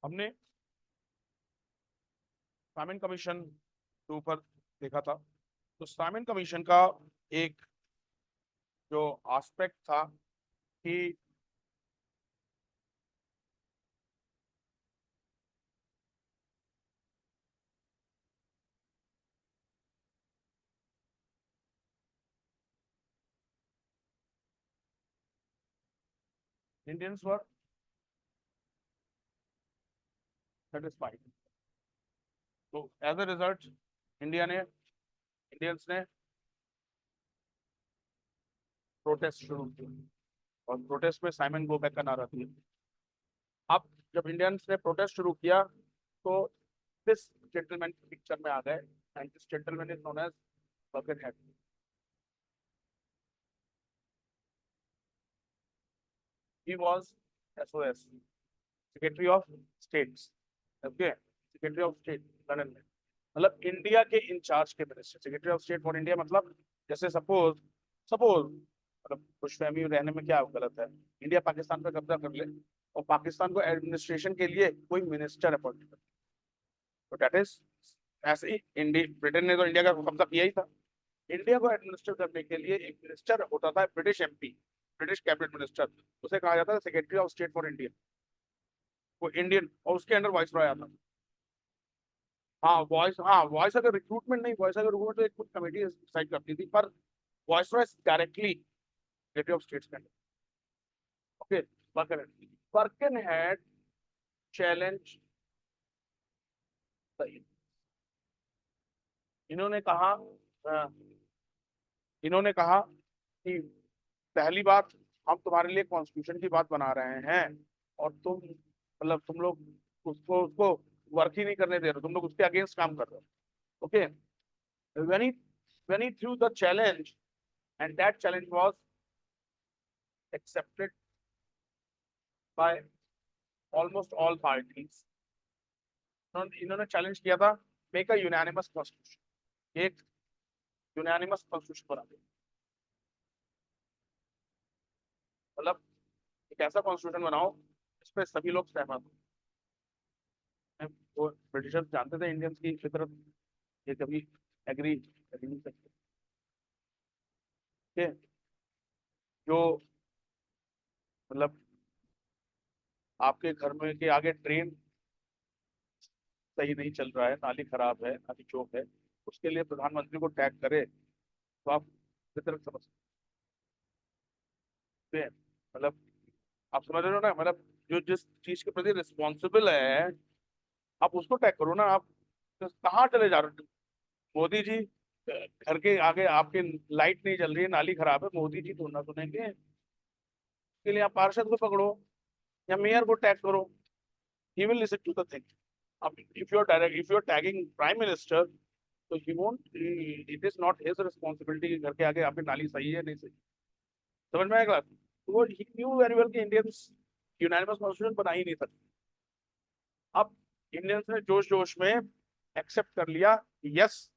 हमने Simon commission के ऊपर देखा था। तो साइमन कमीशन का एक जो एस्पेक्ट था कि इंडियंस वर सेटिस्फाइड। तो एज ए रिजल्ट इंडियंस ने प्रोटेस्ट शुरू किया, और प्रोटेस्ट में साइमन गो बैक का नारा दिया। अब जब इंडियंस ने प्रोटेस्ट शुरू किया तो दिस जेंटलमैन पिक्चर में आ गए, and this gentleman is known as Birkenhead. He was SOS, secretary of states. Okay, secretary of state London में, मतलब इंडिया के इंचार्ज के minister, secretary of state for India. मतलब जैसे सपोज सपोज मतलब खुशफहमी रहने में क्या गलत है, इंडिया पाकिस्तान पर कब्जा कर ले और पाकिस्तान को एडमिनिस्ट्रेशन के लिए कोई मिनिस्टर अपॉइंट करे, तो दैट इज ऐसे ही इंडिया, ब्रिटेन ने तो इंडिया का कब्जा किया ही था। इंडिया को एडमिनिस्टर करने के लिए एक मिनिस्टर होता था, British MP, British cabinet minister, उसे कहा जाता है secretary of state for India. वो इंडियन, और उसके अंडर वॉइस रॉय आता। हाँ वॉइस अगर रिक्रूटमेंट नहीं, वॉइस अगर रिक्रूटमेंट तो एक कुछ कमेटी डिसाइड करती थी, पर viceroy directly secretary of state के under. Okay, Birken Birkenhead challenge. इन्होंने कहा अ, इन्होंने कहा कि पहली बात, हम तुम्हारे लिए कॉन्स्टिट्यूशन की बात बना रहे हैं और तुम मतलब तुम लोग उसको उसको वर्क ही नहीं करने दे रहे, तुम लोग उसके अगेंस्ट काम कर रहे हो। Okay, when he when he threw the challenge, and that challenge was accepted by almost all parties। इन्होंने चैलेंज किया था, मेक अ यूनानिमस कॉन्स्टिट्यूशन, एक यूनानिमस कॉन्स्टिट्यूशन बना दे। मतलब एक ऐसा कॉन्स्टिट्यूशन बनाओ जिसपे सभी लोग सहमत हो। वो ब्रिटिशर्स जानते थे इंडियंस की फितरत, ये कभी एग्री नहीं सकते थे। जो मतलब आपके घर में के आगे ट्रेन सही नहीं चल रहा है, नाली खराब है, नाली चौक है, उसके लिए प्रधानमंत्री को टैग करे, तो आप फितरत समझ सकते हैं। मतलब आप समझ रहे हो ना, मतलब जो जिस चीज के प्रति रिस्पॉन्सिबल है, आप उसको टैग करो ना। आप तो कहाँ चले जा रहे हो? मोदी जी घर के आगे आपके लाइट नहीं जल रही है, नाली खराब है, मोदी जी तो ना सुनेंगे। इसके लिए आप पार्षद को पकड़ो या मेयर को टैग करो, he will listen to the thing. अब if you are tagging prime minister, तो he won't, it is not his responsibility कि घर के आगे आपकी नाली सही है नहीं सही। समझ में आएगा? तो वो ही न्यू वेरी वेल कि इंडियंस यूनानिमस कॉन्स्टिट्यूशन बना ही नहीं सकते। अब इंडियंस ने जोश जोश में एक्सेप्ट कर लिया, यस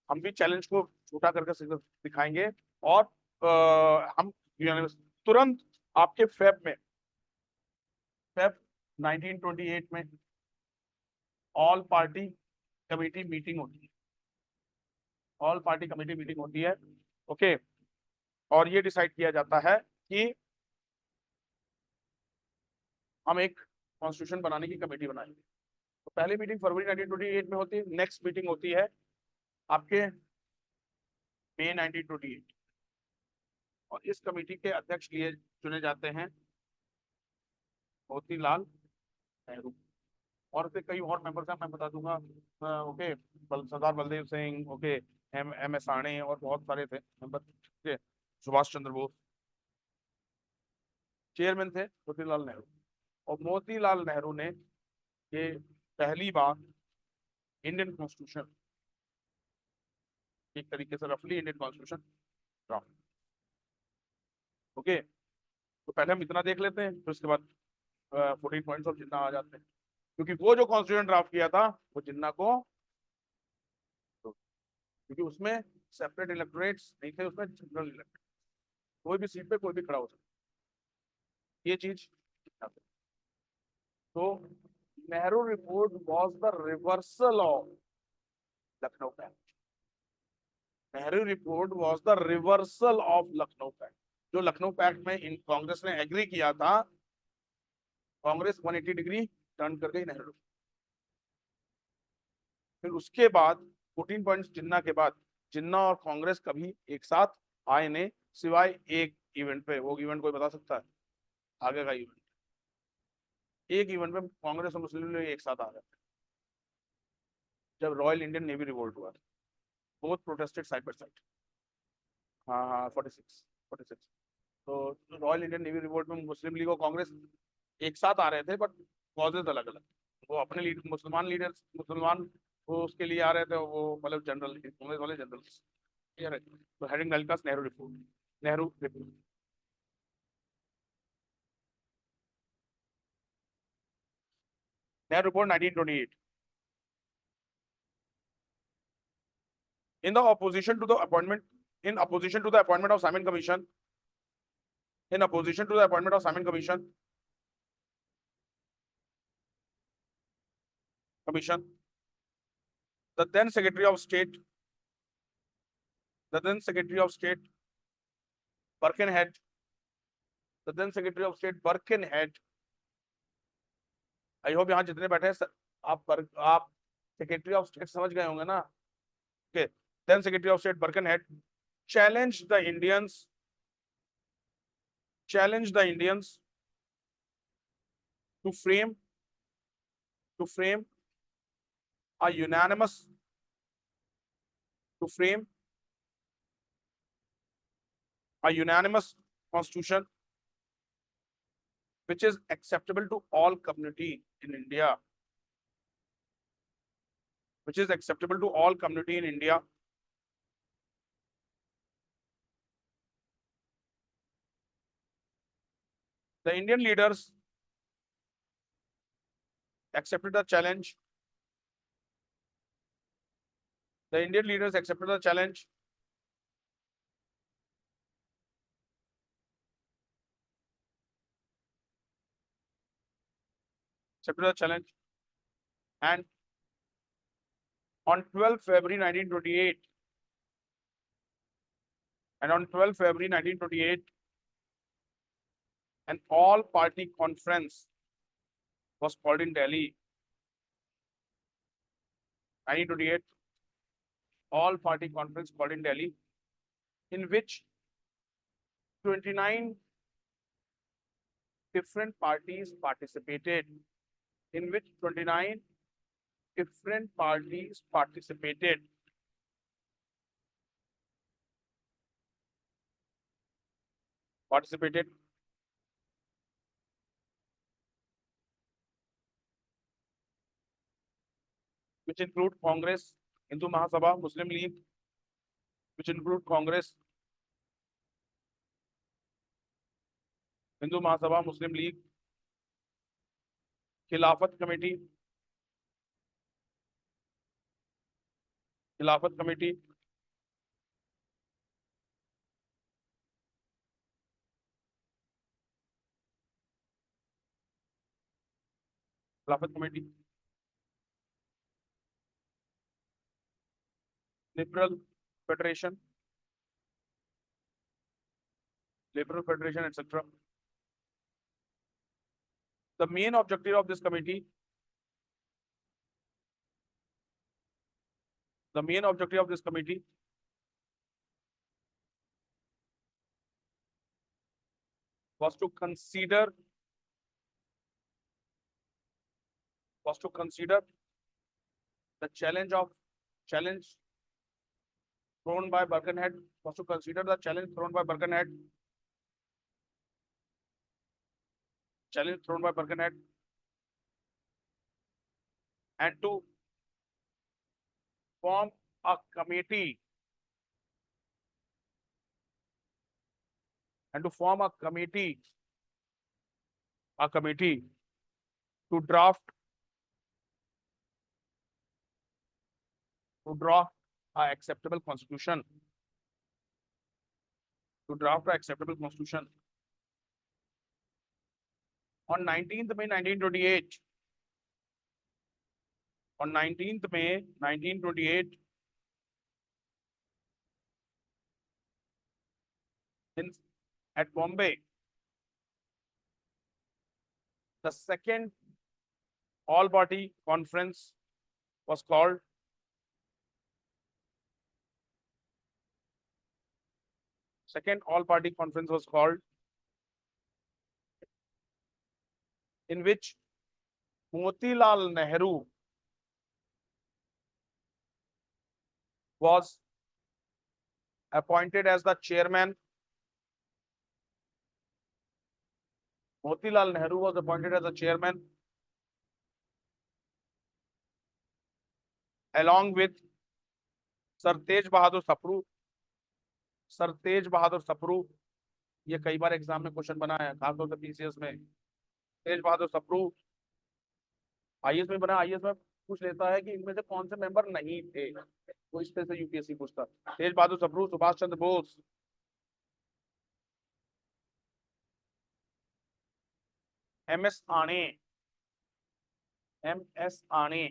हम भी चैलेंज को झूठा करके दिखाएंगे, और हम यूनानिमस तुरंत आपके फेब 1928 में ऑल पार्टी कमेटी मीटिंग होती है। ऑल पार्टी कमेटी मीटिंग होती है। ओके, और ये डिसाइड किया जाता है कि हम एक कॉन्स्टिट्यूशन बनाने की कमेटी बनाएंगे। तो पहली मीटिंग फरवरी 1928 में होती है, नेक्स्ट मीटिंग होती है आपके मई 1928, और इस कमेटी के अध्यक्ष लिए चुने जाते हैं मोतीलाल नेहरू। और फिर कई और मेंबर्स हैं, मैं बता दूंगा। Okay, Sardar Baldev Singh, okay, M S Aney, और बहुत सारे थे मेंबर। ठीक, सुभाष चंद्र बोस चेयरमैन थे, मोतीलाल नेहरू। और मोतीलाल नेहरू ने ये पहली बार इंडियन कॉन्स्टिट्यूशन, एक तरीके से रफली इंडियन कॉन्स्टिट्यूशन ड्राफ्ट। ओके, तो पहले हम इतना देख लेते हैं, फिर उसके बाद 14 पॉइंट्स ऑफ जिन्ना आ जाते हैं। क्योंकि वो जो कॉन्स्टिट्यूशन ड्राफ्ट किया था वो जिन्ना को, क्योंकि उसमें सेपरेट इलेक्टोरेट्स नहीं थे, उसमें जनरल इलेक्टोरेट, कोई भी सीट पे कोई भी खड़ा हो सकता, ये चीज। तो Nehru report was the reversal of Lucknow Pact. Nehru report was the reversal of Lucknow pact. जो लखनऊ पैक्ट में इन कांग्रेस ने एग्री किया था, कांग्रेस 180 डिग्री टर्न कर गई नेहरू। फिर उसके बाद 14 पॉइंट्स जिन्ना के बाद जिन्ना और कांग्रेस कभी एक साथ आए नहीं, सिवाय एक इवेंट पे। वो इवेंट कोई बता सकता है? आगे का इवेंट, एक इवेंट में कांग्रेस और मुस्लिम लीग एक साथ आ गए, जब रॉयल इंडियन नेवी रिवोल्ट हुआ। Both protested side by side. हाँ हाँ, 46। तो रॉयल इंडियन नेवी रिवोल्ट में मुस्लिम लीग और कांग्रेस एक साथ आ रहे थे, बट कॉजेज अलग अलग। वो अपने मुसलमान लीडर्स, मुसलमान वो उसके लिए आ रहे थे, वो मतलब जनरल कांग्रेस वाले जनरल। क्लियर है? तो हेडिंग नलकास Nehru report, Nehru report. Nehru report 1928। In the opposition to the appointment, in opposition to the appointment of Simon Commission, in opposition to the appointment of Simon Commission, the then Secretary of State, the then Secretary of State Birkenhead, the then Secretary of State Birkenhead, I hope यहाँ जितने बैठे हैं आप secretary of state समझ गए होंगे ना? Okay, then secretary of state Birkenhead challenge the Indians to frame a unanimous to frame a unanimous constitution which is acceptable to all community in India, which is acceptable to all community in India. The Indian leaders accepted the challenge. The Indian leaders accepted the challenge. Accepted the challenge, and on 12 February 1928, and on 12 February 1928, an all-party conference was called in Delhi. 1928, all-party conference called in Delhi, in which 29 different parties participated. In which 29 different parties participated. Which include Congress, Hindu Mahasabha, Muslim League, which include Congress, Hindu Mahasabha, Muslim League, Khilafat Committee, Khilafat Committee, Khilafat Committee, Liberal Federation, etc. The main objective of this committee, the main objective of this committee was to consider the challenge thrown by Birkenhead, was to consider the challenge thrown by Birkenhead, and to form a committee, to draft an acceptable constitution, On 19th May 1928, On 19th May 1928 at Bombay, the second all-party conference was called. Second all-party conference was called, in which Motilal Nehru was appointed as the chairman. Motilal Nehru was appointed as the chairman, along with Sir Tej Bahadur Sapru. Sir Tej Bahadur Sapru, ये कई बार exam में question बना है, खासतौर से PCS में। तेज Bahadur Sapru IAS में बना, आईएएस में पूछ लेता है कि इनमें से कौन से मेंबर नहीं थे, वो इस तरह से यूपीएससी पूछता। तेज बहादुर सप्रू, सुभाष चंद्र बोस, एमएस आणे, एमएस आणे,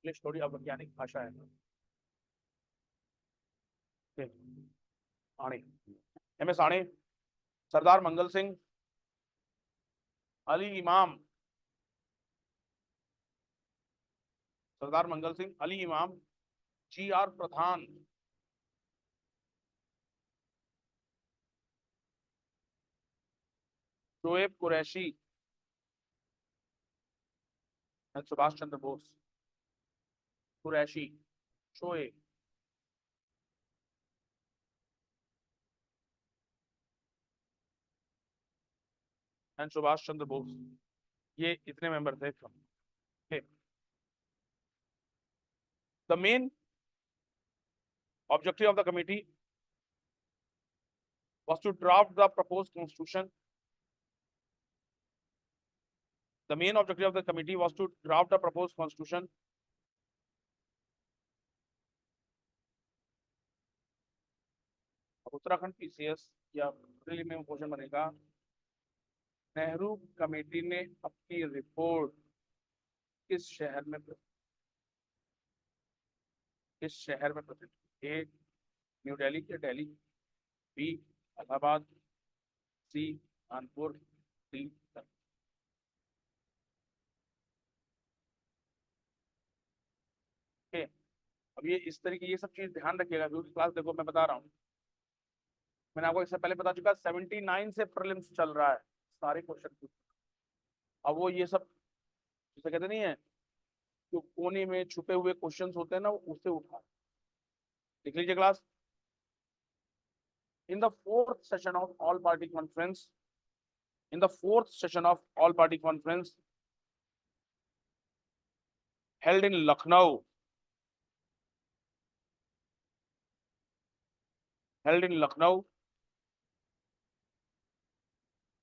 इंग्लिश थोड़ी अवैज्ञानिक भाषा है। आणे, एमएस आणे, सरदार मंगल सिंह, अली इमाम, सरदार मंगल Singh, Ali Imam, G R Pradhan, Shoaib Qureshi and Subhash Chandra Bose. Qureshi, Shoaib and Subhash Chandra Bose, ये इतने मेंबर थे। The main objective of the committee was to draft the proposed constitution. The main objective of the committee was to draft the proposed constitution. Uttarakhand PCS या prelim में question बनेगा, Nehru committee ने अपनी report किस शहर में प्रेजेंट की? ए न्यू दिल्ली या दिल्ली, बी इलाहाबाद, सी कानपुर, डी। अब ये इस तरीके, ये सब चीज ध्यान रखिएगा क्योंकि क्लास देखो मैं बता रहा हूँ, मैंने आपको इससे पहले बता चुका, 79 से प्रीलिम्स चल रहा है सारे क्वेश्चन। अब वो ये सब जिसे कहते नहीं है, जो कोने में छुपे हुए क्वेश्चंस होते हैं ना, उससे उठा लिख लीजिए class. In the fourth session of all party conference, in the fourth session of all party conference held in Lucknow, held in Lucknow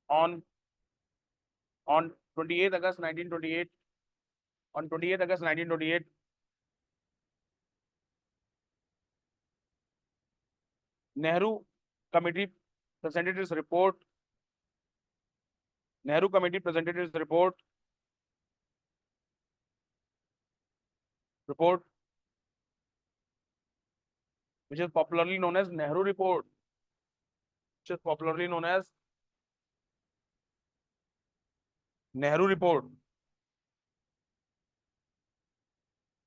on 28th August 1928, on 28th August 1928, Nehru committee presented its report. Nehru committee presented its report which is popularly known as Nehru report, which is popularly known as Nehru report,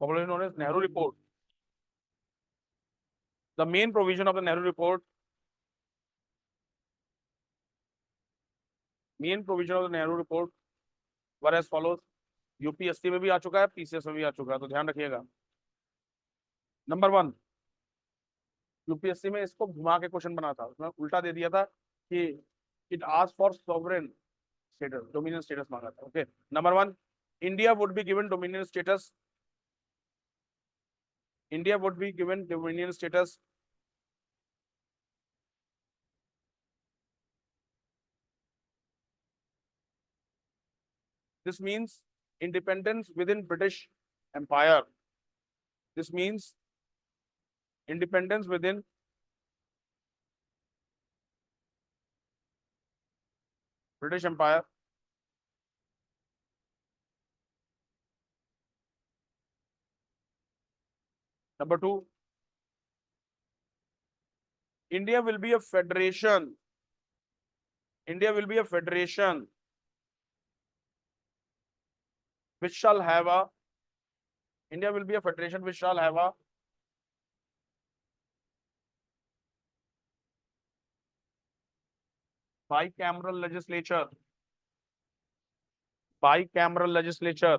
popularly known as Nehru report. The main provision of the Nehru report, main provision of the Nehru report were as follows. UPSC में भी आ चुका है, PCS में भी आ चुका है, तो ध्यान रखिएगा। नंबर 1, यूपीएससी में इसको घुमा के क्वेश्चन बना था, उसमें उल्टा दे दिया था कि it ask for sovereign status, dominion status मांगा था। Okay, number 1, India would be given dominion status, India would be given dominion status this means independence within British Empire. This means independence within British empire, number two, India will be a federation, India will be a federation which shall have a, India will be a federation which shall have a bicameral legislature, bicameral legislature।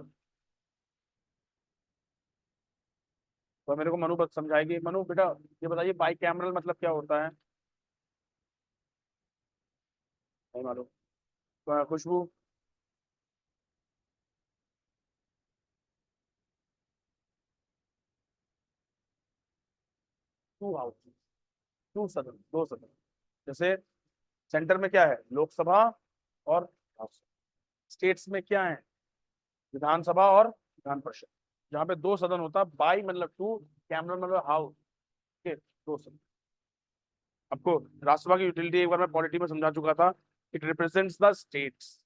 तो मेरे को मनु बस समझाएगी। मनु बेटा ये बताइए bicameral मतलब क्या होता है? नहीं मालूम। खुशबू? टू हाउस, टू सदन, दो सदन। जैसे सेंटर में क्या है, लोकसभा और हाउस। स्टेट्स में क्या है, विधानसभा और विधान परिषद। जहाँ पे दो सदन होता है, बाई मतलब टू, कैमरल मतलब हाउस के, दो सदन। आपको राज्यसभा की यूटिलिटी एक बार मैं पॉलिटी में समझा चुका था। It represents the states.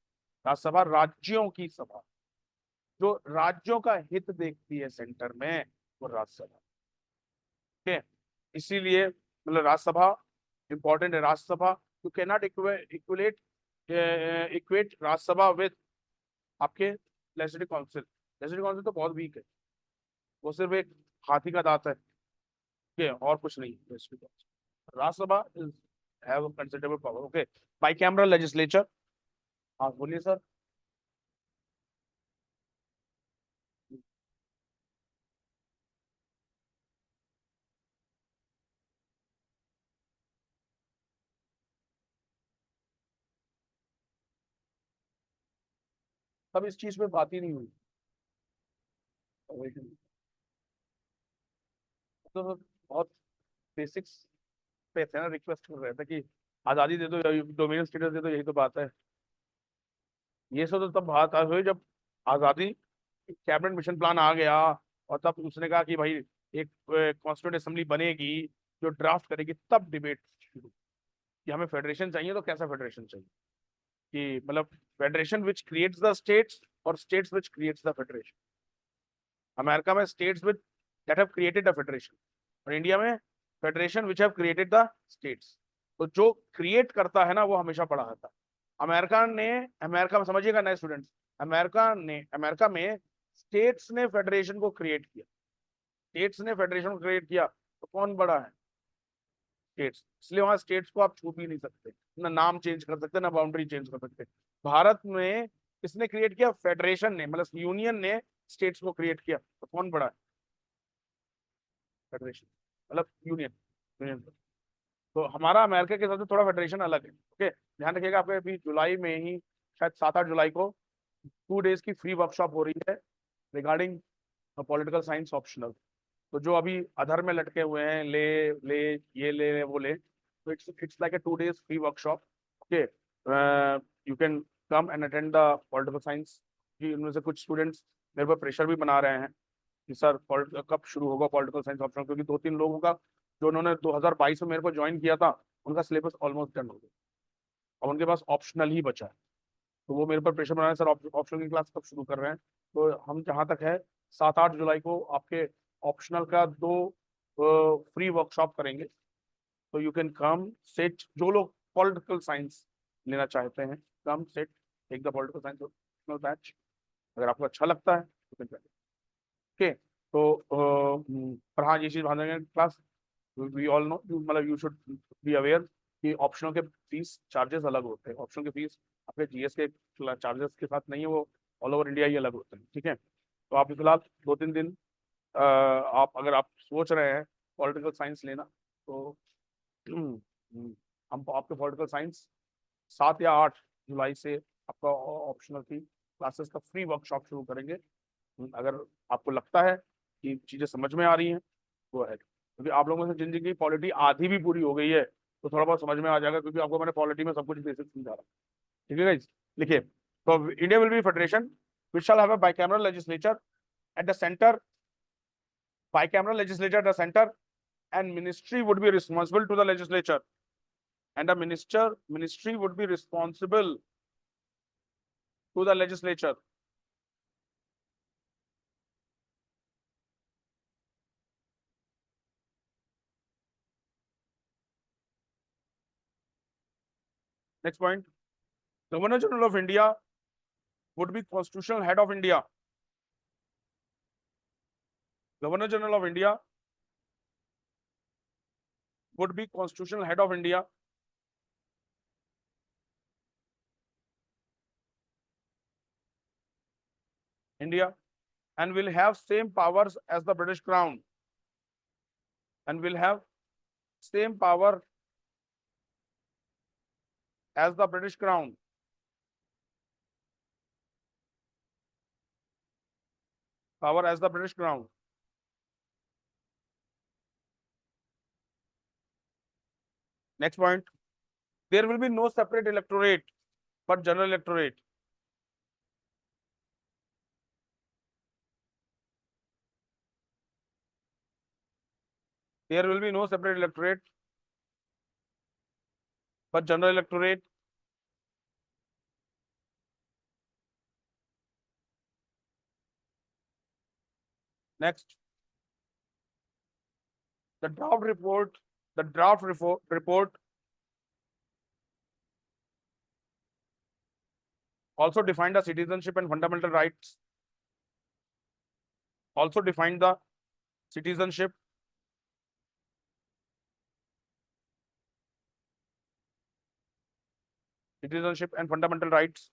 Rajya Sabha राज्यों की सभा, जो राज्यों का हित देखती है सेंटर में, वो राज्यसभा। ठीक है, इसीलिए मतलब राज्यसभा इंपॉर्टेंट है। Rajya Sabha, you can not equalate equate Rajya Sabha with आपके लेजिस्लेटिव काउंसिल। लेजिस्लेटिव काउंसिल तो बहुत वीक है, वो सिर्फ एक हाथी का दांत है, ठीक है, और कुछ नहीं। Legislative council, Rajya Sabha is have considerable power. Okay, bicameral legislature. हाँ बोलिए सर। तब इस चीज में बात ही नहीं हुई। तो बहुत बेसिक्स पे थे ना, रिक्वेस्ट कर रहे थे कि आजादी दे दो, डोमिनियन स्टेटस दे दो, यही तो बात है। ये सब तो तब बात हुई जब आजादी कैबिनेट मिशन प्लान आ गया, और तब उसने कहा कि भाई एक कॉन्स्टिट्यूंट असेंबली बनेगी जो ड्राफ्ट करेगी, तब डिबेट शुरू कि हमें फेडरेशन चाहिए तो कैसा फेडरेशन चाहिए। कि मतलब federation which creates the states और states which creates the federation. America में states which that have created the federation, और इंडिया में federation which have created the states. तो जो क्रिएट करता है ना वो हमेशा बड़ा होता है। अमेरिका ने, अमेरिका में समझिएगा नए स्टूडेंट्स, अमेरिका में स्टेट्स ने फेडरेशन को क्रिएट किया। स्टेट्स ने फेडरेशन को क्रिएट किया तो कौन बड़ा है? स्टेट्स। इसलिए वहां स्टेट्स को आप छू भी नहीं सकते, ना नाम चेंज कर सकते, ना बाउंड्री चेंज कर सकते। भारत में किसने क्रिएट किया? फेडरेशन ने, मतलब यूनियन ने स्टेट्स को क्रिएट किया, तो कौन बड़ा है? फेडरेशन, मतलब यूनियन, यूनियन। तो हमारा अमेरिका के साथ तो थोड़ा फेडरेशन अलग है। ओके, ध्यान रखिएगा। आपके अभी जुलाई में ही, शायद 7-8 जुलाई को 2 डेज की फ्री वर्कशॉप हो रही है रिगार्डिंग पॉलिटिकल साइंस ऑप्शनल। तो जो अभी अधर में लटके हुए हैं, ले ले ये ले वो ले, तो it's like a 2 days free workshop. Okay, you can come and attend the political science. कि इनमें से कुछ स्टूडेंट्स मेरे पर प्रेशर भी बना रहे हैं कि सर कब शुरू होगा पॉलिटिकल साइंस ऑप्शनल, क्योंकि 2-3 लोगों का जो उन्होंने 2022 में मेरे को ज्वाइन किया था, उनका सिलेबस ऑलमोस्ट डन हो गया, और उनके पास ऑप्शनल ही बचा है। तो वो मेरे पर प्रेशर बना रहे हैं, सर ऑप्शनल की क्लास कब शुरू कर रहे हैं? तो हम जहाँ तक है 7-8 जुलाई को आपके ऑप्शनल का 2 फ्री वर्कशॉप करेंगे। तो यू कैन कम सेट, जो लोग पॉलिटिकल साइंस लेना चाहते हैं, come set, take the political science batch. अगर आपको अच्छा लगता है तो फिर ओके। तो पर हाँ, ये चीज ध्यान देंगे क्लास, वी ऑल नो, मतलब यू शुड बी अवेयर कि ऑप्शनल के फीस चार्जेस अलग होते हैं। ऑप्शनल के फीस आपके जीएस के चार्जेस के साथ नहीं है, वो ऑल ओवर इंडिया ही अलग होते हैं। ठीक है, तो आप फिलहाल 2-3 दिन आप अगर आप सोच रहे हैं पॉलिटिकल साइंस लेना, तो हम आपके पॉलिटिकल साइंस 7 या 8 जुलाई से आपका ऑप्शनल की क्लासेस का फ्री वर्कशॉप शुरू करेंगे। अगर आपको लगता है कि चीजें समझ में आ रही हैं, वो है, क्योंकि आप लोगों में से जिन जिनकी पॉलिटी आधी भी पूरी हो गई है, तो थोड़ा बहुत समझ में आ जाएगा, क्योंकि आपको मैंने पॉलिटी में सब कुछ बेसिक समझा रहा हूँ। ठीक है गाइस, लिखिए। तो India will B federation which shall have a bicameral legislature at the center, bicameral legislature at the center, and ministry would be responsible to the legislature, and a ministry would be responsible to the legislature. Next point. Governor General of India would be constitutional head of India. Governor General of India would be constitutional head of India. India, and will have same powers as the British Crown. And will have same power as the British Crown. Power as the British Crown. Next point. There will be no separate electorate, but general electorate. There will be no separate electorate, but general electorate. Next. The draft report also defined the citizenship and fundamental rights. Also defined the citizenship and fundamental rights.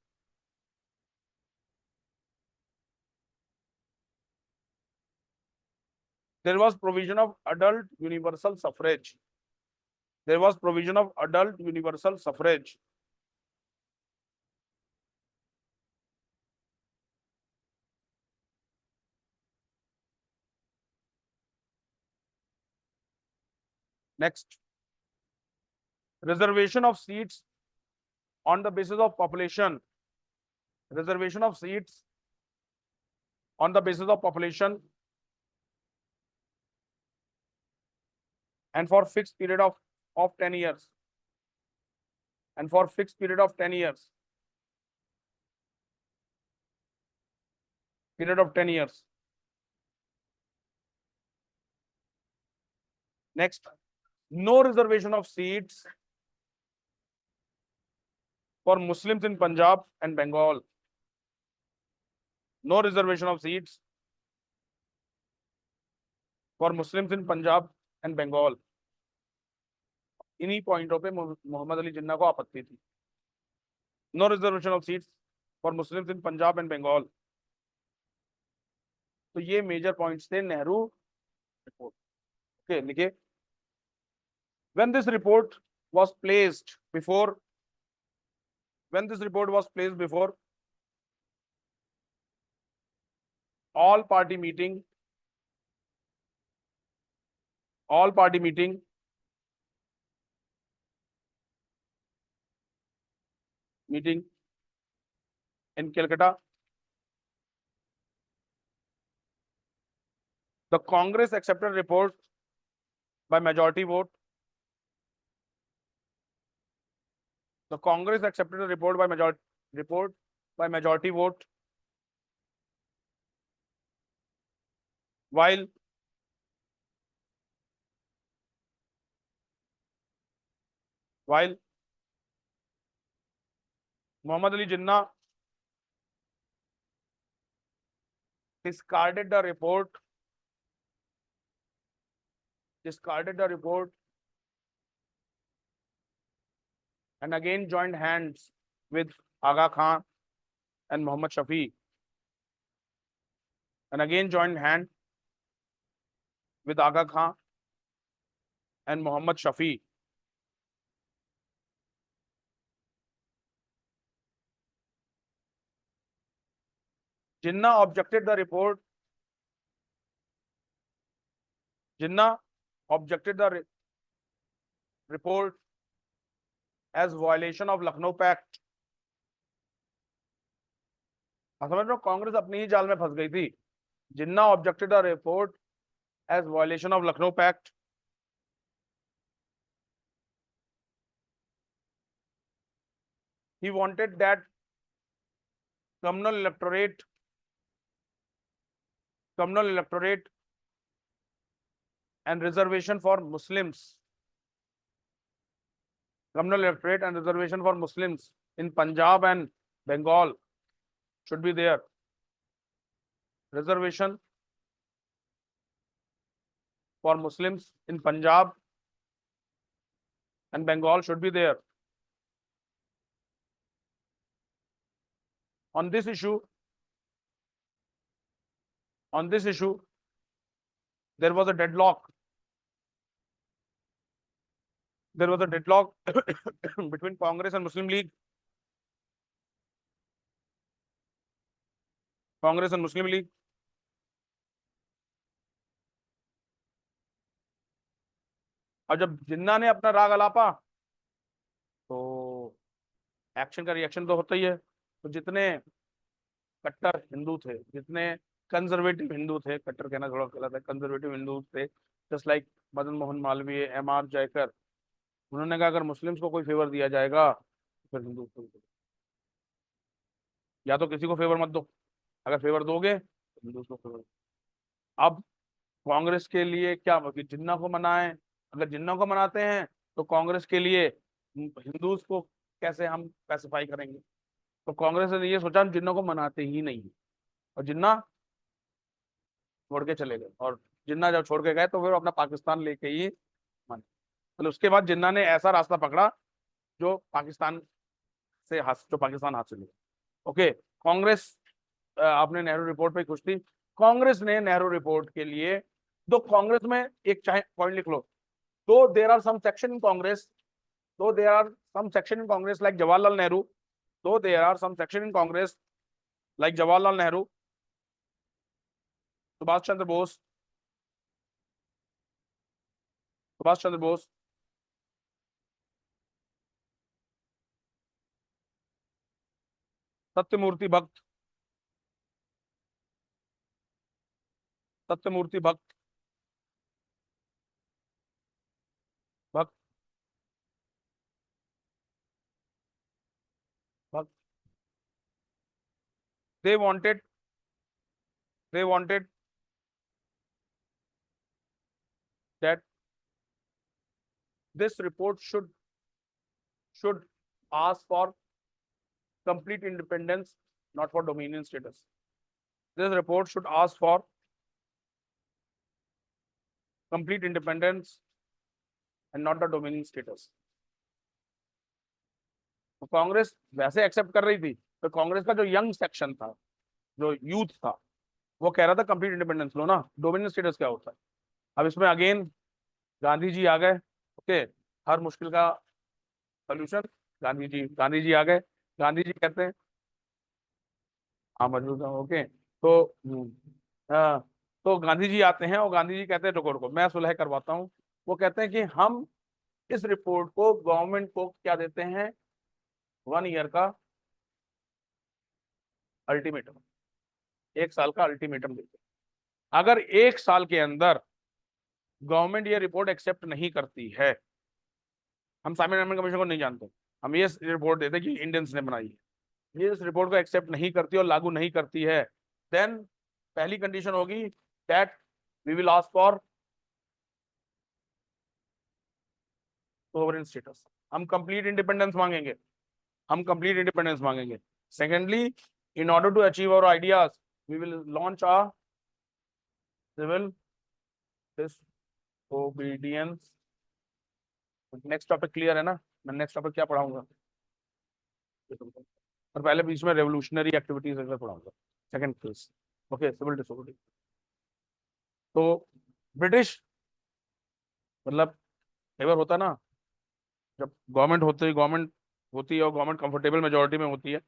There was provision of adult universal suffrage. There was provision of adult universal suffrage. Next. Reservation of seats on the basis of population. Reservation of seats on the basis of population and for fixed period of 10 years. And for fixed period of 10 years. Period of 10 years. Next. No reservation of seats for Muslims in Punjab and Bengal. No reservation of seats for Muslims in Punjab and Bengal. इन्हीं पॉइंटों पे मोहम्मद अली जिन्ना को आपत्ति थी. No reservation of seats for Muslims in Punjab and Bengal. तो ये major points थे Nehru report. Okay, लिखिए. When this report was placed before all party meeting in Calcutta, the Congress accepted report by majority vote. The Congress accepted the report by majority vote, while Muhammad Ali Jinnah discarded the report and again joined hands with Aga Khan and Muhammad Shafi. And again joined hand with Aga Khan and Muhammad Shafi. Jinnah objected the report. Report as violation of Lucknow Pact. समझ रहे हो, कांग्रेस अपनी ही जाल में फंस गई थी. Jinnah objected the report as violation of Lucknow pact. He wanted that communal electorate, communal electorate and reservation for Muslims, communal electorate and reservation for Muslims in Punjab and Bengal should be there. Reservation for Muslims in Punjab and Bengal should be there. On this issue, there was a deadlock. There was a deadlock between Congress and Muslim League. Congress and Muslim League. और जब जिन्ना ने अपना राग अलापा तो action का reaction तो होता ही है। तो जितने कट्टर हिंदू थे, जितने कंजर्वेटिव हिंदू थे, कट्टर कहना थोड़ा गलत है, कंजर्वेटिव हिंदू थे, जस्ट लाइक मदन मोहन मालवीय, एम.आर. जयकर, उन्होंने कहा अगर मुस्लिम्स को कोई फेवर दिया जाएगा तो फिर हिंदू को या तो किसी को फेवर मत दो, अगर फेवर दोगे तो हिंदू को फेवर। अब कांग्रेस के लिए क्या कि जिन्ना को मनाएं, अगर जिन्ना को मनाते हैं तो कांग्रेस के लिए हिंदूज को कैसे हम पैसिफाई करेंगे। तो कांग्रेस ने ये सोचा हम जिन्ना को मनाते ही नहीं, और जिन्ना छोड़ के चले गए, और जिन्ना जब छोड़ के गए तो फिर अपना पाकिस्तान लेके ही माने। तो उसके बाद जिन्ना ने ऐसा रास्ता पकड़ा जो पाकिस्तान हाथ से लिया। ओके, कांग्रेस, आपने नेहरू रिपोर्ट पे खुश थी। कांग्रेस ने नेहरू रिपोर्ट के लिए, तो कांग्रेस में एक चाहे पॉइंट लिख लो, तो there are some section in Congress, तो there are some section in Congress like Jawaharlal Nehru, तो there are some section in Congress like Jawaharlal Nehru, Subhash Chandra Bose, Satyamurti भक्त, भक्त, they wanted that this report should ask for complete independence, not for dominion status. This report should ask for complete independence and not the dominion status. तो कांग्रेस वैसे accept कर रही थी, तो कांग्रेस का जो यंग सेक्शन था, जो यूथ था, वो कह रहा था कंप्लीट इंडिपेंडेंस लो ना, डोमिनियन स्टेटस क्या होता है। अब इसमें अगेन गांधी जी आ गए। ओके, हर मुश्किल का सोल्यूशन गांधी जी आ गए। गांधी जी कहते हैं, हाँ मौजूद है, ओके, तो हाँ, तो गांधी जी आते हैं और गांधी जी कहते हैं रुको रुको मैं सुलह करवाता हूँ। वो कहते हैं कि हम इस रिपोर्ट को गवर्नमेंट को क्या देते हैं, 1 ईयर का अल्टीमेटम, 1 साल का अल्टीमेटम देते हैं। अगर 1 साल के अंदर गवर्नमेंट ये रिपोर्ट एक्सेप्ट नहीं करती है, हम साइमन एडमंड कमीशन को नहीं जानते, हम ये रिपोर्ट देते कि इंडियंस ने बनाई है, ये इस रिपोर्ट को एक्सेप्ट नहीं करती और लागू नहीं करती है, देन पहली कंडीशन होगी that we will ask for sovereign status, हम कंप्लीट इंडिपेंडेंस मांगेंगे, secondly, in order to achieve our ideas, we will launch a civil disobedience. Next topic clear है ना, मैं नेक्स्ट टॉपिक क्या पढ़ाऊंगा, और पहले बीच में रेवोल्यूशनरी एक्टिविटीज पढ़ाऊंगा, second phase. Okay, civil disobedience. तो ब्रिटिश, मतलब कई बार होता है ना, जब गवर्नमेंट होती है और गवर्नमेंट कंफर्टेबल मेजोरिटी में होती है,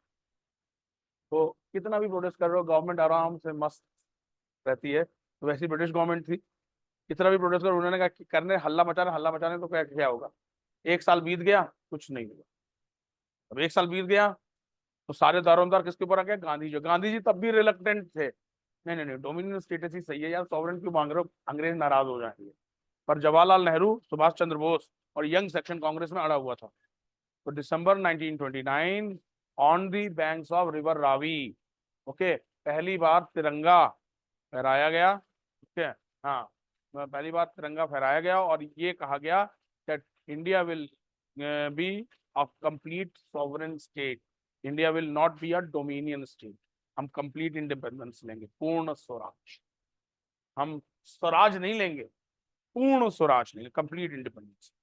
तो कितना भी प्रोटेस्ट कर रहे हो गवर्नमेंट आराम से मस्त रहती है। तो वैसी ब्रिटिश गवर्नमेंट थी, कितना भी प्रोटेस्ट कर, उन्होंने कहा कि करने हल्ला मचाने तो क्या होगा। 1 साल बीत गया, कुछ नहीं हुआ। अब 1 साल बीत गया तो सारे दारोमदार किसके ऊपर आ गए, गांधी जी तब भी रिलक्टेंट थे, नहीं डोमिनियन स्टेटस ही सही है यार, सॉवरेन क्यों मांग रहे हो, अंग्रेज नाराज हो जाएंगे। पर जवाहरलाल नेहरू, सुभाष चंद्र बोस और यंग सेक्शन कांग्रेस में अड़ा हुआ था। तो दिसंबर 1929 on the banks of river Ravi, okay, पहली बार तिरंगा फहराया गया। ठीक है, हाँ, पहली बार तिरंगा फहराया गया और ये कहा गया that India will be a complete sovereign state, India will not be a dominion state. हम कंप्लीट इंडिपेंडेंस लेंगे, पूर्ण स्वराज। हम स्वराज नहीं लेंगे, पूर्ण स्वराज लेंगे, कंप्लीट इंडिपेंडेंस।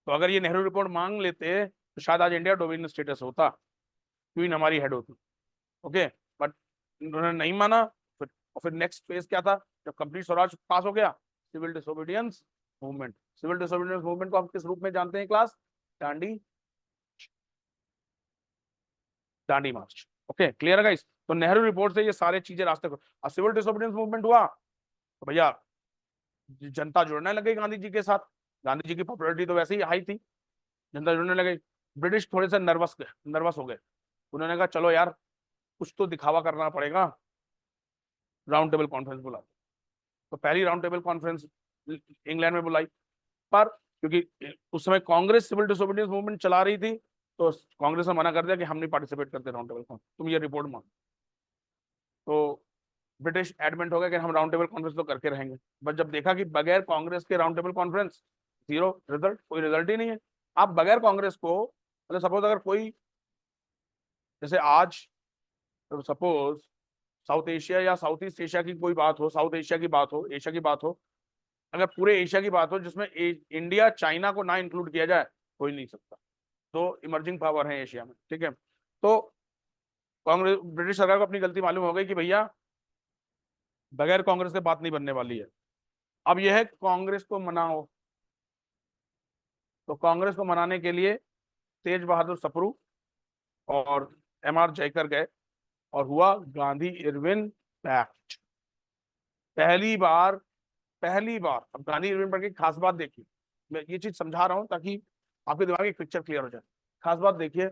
तो अगर ये नेहरू रिपोर्ट मांग लेते तो शायद आज इंडिया डोमिनियन स्टेटस होता, क्वीन हमारी हेड होती। ओके, बट उन्होंने नहीं माना। फिर नेक्स्ट फेज क्या था, जब कंप्लीट स्वराज पास हो गया, civil disobedience movement. Civil disobedience movement को हम किस रूप में जानते हैं class? Dandi, Dandi march. Okay, clear है गाइस? तो नेहरू रिपोर्ट से ये सारे चीजें रास्ते को, सिविल डिसोबीडियंस मूवमेंट हुआ तो भैया जनता जुड़ने लगी गांधी जी के साथ। गांधी जी की पॉपुलैरिटी तो वैसे ही हाई थी, जनता जुड़ने लगी। ब्रिटिश थोड़े से नर्वस हो गए। उन्होंने कहा चलो यार, कुछ तो दिखावा करना पड़ेगा, राउंड टेबल कॉन्फ्रेंस बुला। तो पहली राउंड टेबल कॉन्फ्रेंस इंग्लैंड में बुलाई। पर क्योंकि उस समय कांग्रेस सिविल डिसोबीडियंस मूवमेंट चला रही थी, तो कांग्रेस ने मना कर दिया कि हम नहीं पार्टिसिपेट करते राउंड टेबल कॉन्फ्रेंस, तुम ये रिपोर्ट मांग। तो ब्रिटिश एडमेंट हो गया कि हम राउंड टेबल कॉन्फ्रेंस तो करके रहेंगे। बट जब देखा कि बगैर कांग्रेस के round table conference zero result, कोई रिजल्ट ही नहीं है। आप बगैर कांग्रेस को, मतलब सपोज अगर कोई, जैसे आज सपोज साउथ एशिया या साउथ ईस्ट एशिया की कोई बात हो, साउथ एशिया की बात हो, एशिया की बात हो, अगर पूरे एशिया की बात हो जिसमें इंडिया चाइना को ना इंक्लूड किया जाए, हो ही नहीं सकता। तो इमर्जिंग पावर है एशिया में। ठीक है, तो कांग्रेस, ब्रिटिश सरकार को अपनी गलती मालूम हो गई कि भैया बगैर कांग्रेस के बात नहीं बनने वाली है। अब यह है कांग्रेस को मनाओ। तो कांग्रेस को मनाने के लिए तेज बहादुर सप्रू और एम आर जयकर गए और हुआ गांधी इरविन पैक्ट। पहली बार, पहली बार। अब गांधी इरविन पैक्ट की खास बात देखिए, मैं ये चीज समझा रहा हूं ताकि आपके दिमाग में एक पिक्चर क्लियर हो जाए। खास बात देखिए,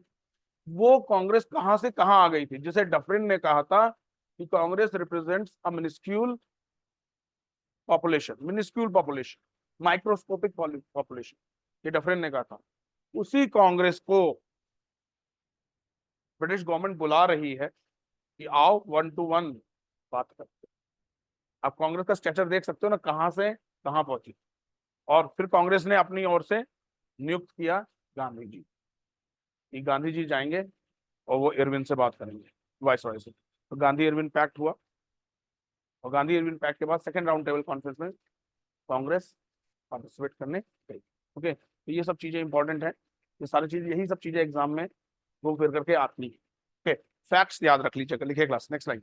वो कांग्रेस कहां से कहां आ गई थी, जिसे डफरिन ने कहा था कि Congress represents a minuscule population, microscopic population, ये डफरिन ने कहा था। उसी कांग्रेस को ब्रिटिश गवर्नमेंट बुला रही है कि आओ 1 to 1 बात करते। आप कांग्रेस का स्ट्रक्चर देख सकते हो ना, कहां से कहां पहुंची। और फिर कांग्रेस ने अपनी ओर से नियुक्त किया गांधी जी, कि गांधी जी जाएंगे और वो इरविन से बात करेंगे, वाइस रॉय से। तो गांधी इरविन पैक्ट हुआ, और गांधी इरविन पैक्ट के बाद सेकंड राउंड टेबल कॉन्फ्रेंस में कांग्रेस पार्टिसिपेट करने गई। ओके, तो ये सब चीजें इंपॉर्टेंट है, ये सारी चीज, यही सब चीजें एग्जाम में घूम फिर करके आती है। ओके, फैक्ट्स याद रख लीजिएगा, लिखिए class. Next line.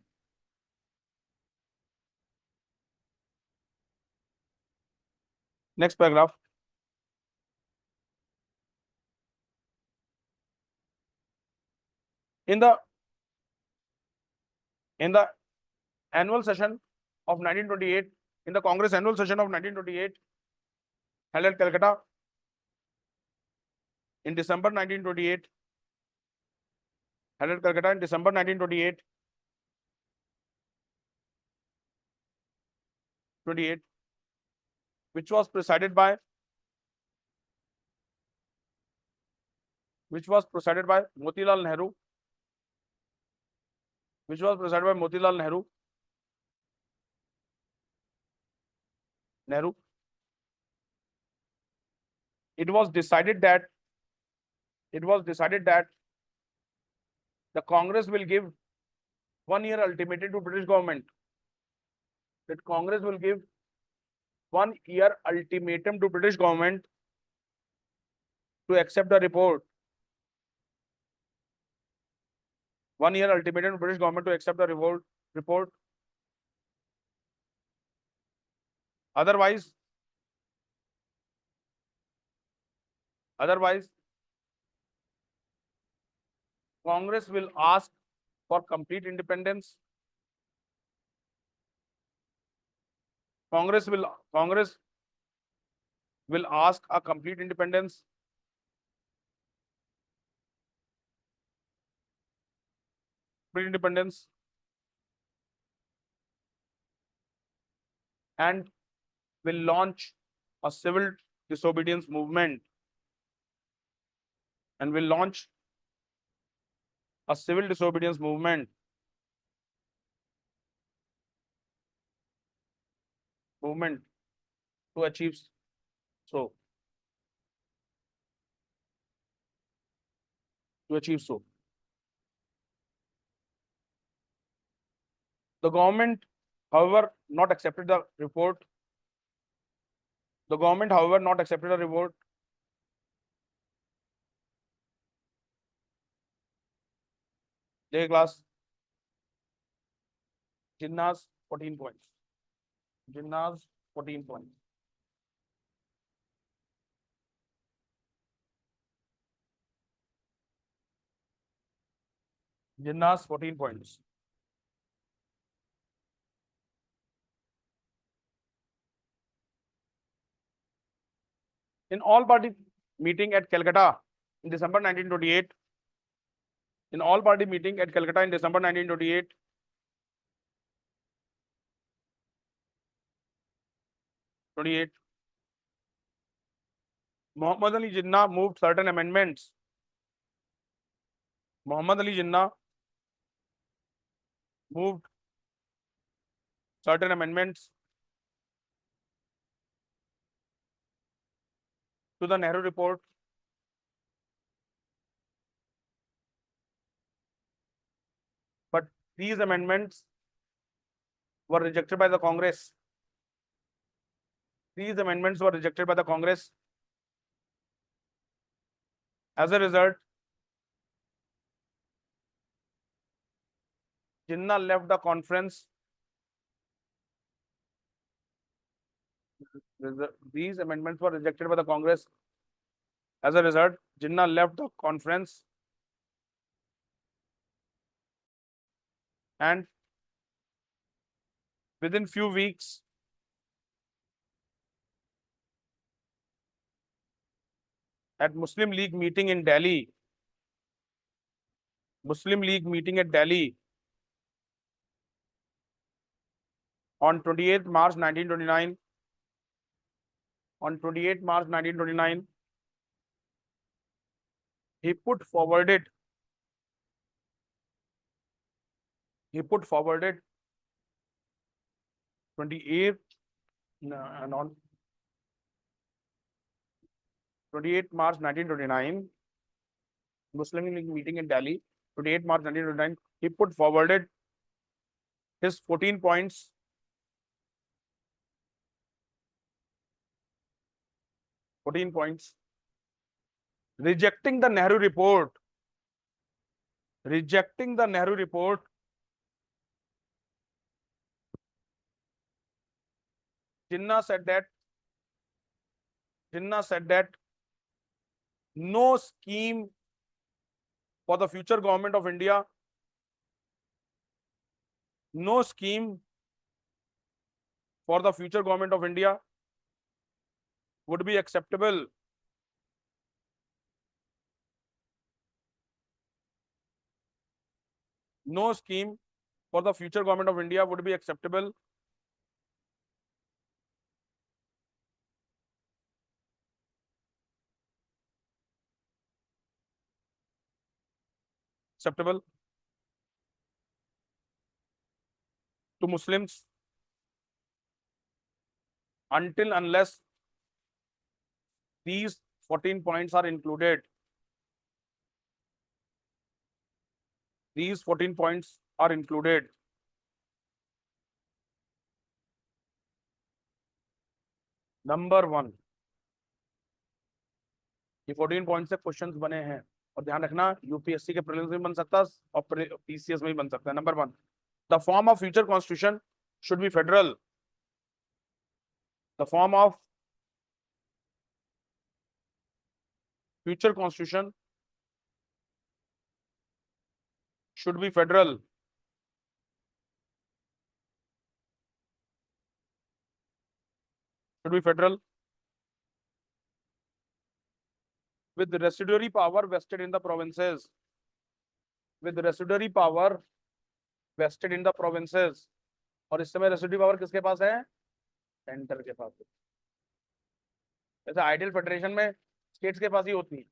Next paragraph. In the in the annual session of 1928, in the Congress annual session of 1928 held at Calcutta in December 1928, held at Calcutta in December 1928, 28, which was presided by Motilal Nehru, which was presided by Motilal Nehru. It was decided that the Congress will give 1 year ultimatum to British government. That Congress will give 1 year ultimatum to British government to accept the report. 1 year ultimatum to British government to accept the report. Otherwise, Congress will ask for complete independence. Congress will ask a complete independence. And will launch a civil disobedience movement. And will launch a civil disobedience movement movement to achieve so. To achieve so. The government, however, not accepted the report. The government, however, not accepted the report. Their class. Jinnah's 14 points. Jinnah's 14 points. Jinnah's 14 points. In all party meeting at Calcutta in December 1928. In all party meeting at Calcutta in December 1928. Muhammad Ali Jinnah moved certain amendments. Muhammad Ali Jinnah moved certain amendments to the Nehru report. But these amendments were rejected by the Congress. These amendments were rejected by the Congress. As a result, Jinnah left the conference. These amendments were rejected by the Congress. As a result, Jinnah left the conference and within few weeks, at Muslim League meeting in Delhi, Muslim League meeting at Delhi on 28th March 1929, on 28th March 1929, he put forwarded 28th and on 28th March 1929, Muslim League meeting in Delhi, 28th March 1929, he put forwarded his 14 points. 14 points. Rejecting the Nehru report. Rejecting the Nehru report. Jinnah said that no scheme for the future government of India, no scheme for the future government of India would be acceptable. No scheme for the future government of India would be acceptable. Acceptable to Muslims until unless these 14 points are included. These 14 points are included. Number 1, ये 14 point से questions बने हैं और ध्यान रखना UPSC के prelims में बन सकता है और पीसीएस में भी बन सकता है. Number 1, the form of future constitution should be federal. The form of future constitution should be federal. Should be federal with residuary power vested in the provinces. With residuary power vested in the provinces. और इस समय residue power किसके पास है? Centre के पास. जैसे ideal federation में states के पास ही होती है,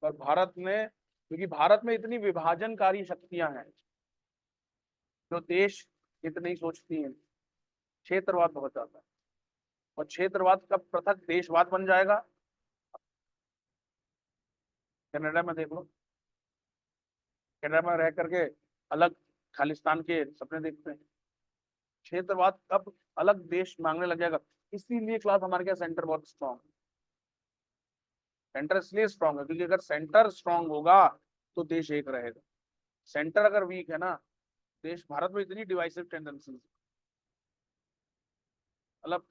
पर भारत में, क्योंकि भारत में इतनी विभाजनकारी शक्तियां हैं, जो देश इतनी सोचती हैं, क्षेत्रवाद बहुत ज्यादा है. और क्षेत्रवाद कब पृथक देशवाद बन जाएगा? कनाडा में देख लो, कनाडा में रह करके अलग खालिस्तान के सपने देखते हैं। क्षेत्रवाद कब अलग देश मांगने लग जाएगा? इसीलिए क्लास हमारे क्या सेंटर बहुत स्ट्रांग, सेंटर इसलिए स्ट्रांग है क्योंकि अगर सेंटर स्ट्रांग होगा तो देश एक रहेगा। सेंटर अगर वीक है ना, देश, भारत में इतनी डिवाइसिव टेंडेंसी, मतलब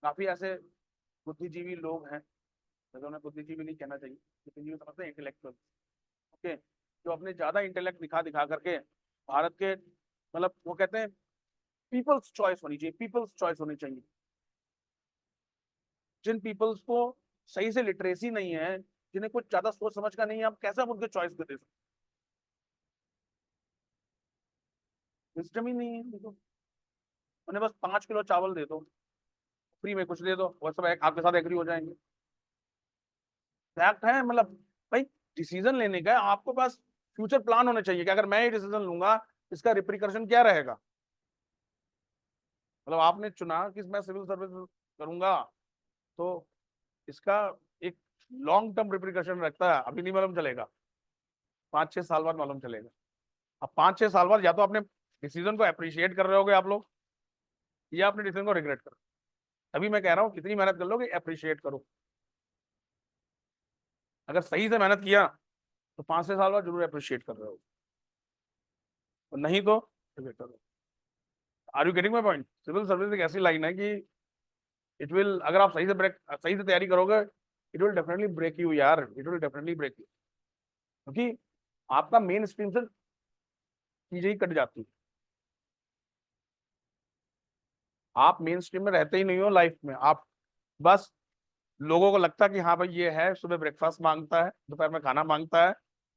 काफी ऐसे बुद्धिजीवी लोग हैं, वैसे उन्हें बुद्धिजीवी नहीं कहना चाहिए, बुद्धिजीवी समझते हैं इंटेलेक्चुअल, ओके, जो अपने ज्यादा इंटेलेक्ट दिखा दिखा करके भारत के, मतलब वो कहते हैं पीपल्स चॉइस होनी चाहिए, पीपल्स चॉइस होनी चाहिए। जिन पीपल्स को सही से लिटरेसी नहीं है, जिन्हें कुछ ज्यादा सोच समझ का नहीं है, आप कैसे हम उनके चॉइस को दे सकते? विजडम ही नहीं है देखो। उन्हें बस 5 किलो चावल दे दो, फ्री में कुछ दे दो, वो सब आपके साथ एग्री हो जाएंगे। फैक्ट है, मतलब भाई डिसीजन लेने का आपको पास फ्यूचर प्लान होना चाहिए कि अगर मैं ये डिसीजन लूंगा इसका रिप्रिकॉशन क्या रहेगा। मतलब आपने चुना कि मैं सिविल सर्विस करूंगा, तो इसका एक लॉन्ग टर्म रिप्रिकॉशन रखता है, अभी नहीं मालूम चलेगा, 5-6 साल बाद मालूम चलेगा। अब 5-6 साल बाद या तो आपने डिसीजन को अप्रिशिएट कर रहे होगे आप लोग, या अपने डिसीजन को रिग्रेट करो। अभी मैं कह रहा हूँ कितनी मेहनत कर लो कि अप्रिशिएट करो। अगर सही से मेहनत किया तो 5-6 साल बाद जरूर अप्रिशिएट कर रहे हो, और नहीं तो रिग्रेट करो। Are you getting my point? Civil service एक ऐसी लाइन है कि इट विल, अगर आप सही से तैयारी करोगे, it will definitely break you यार, it will definitely break you, क्योंकि आपका मेन स्ट्रीम से चीजें ही कट जाती है। आप मेन स्ट्रीम में रहते ही नहीं हो लाइफ में, आप बस, लोगों को लगता है कि हाँ भाई ये है, सुबह ब्रेकफास्ट मांगता है, दोपहर में खाना मांगता है,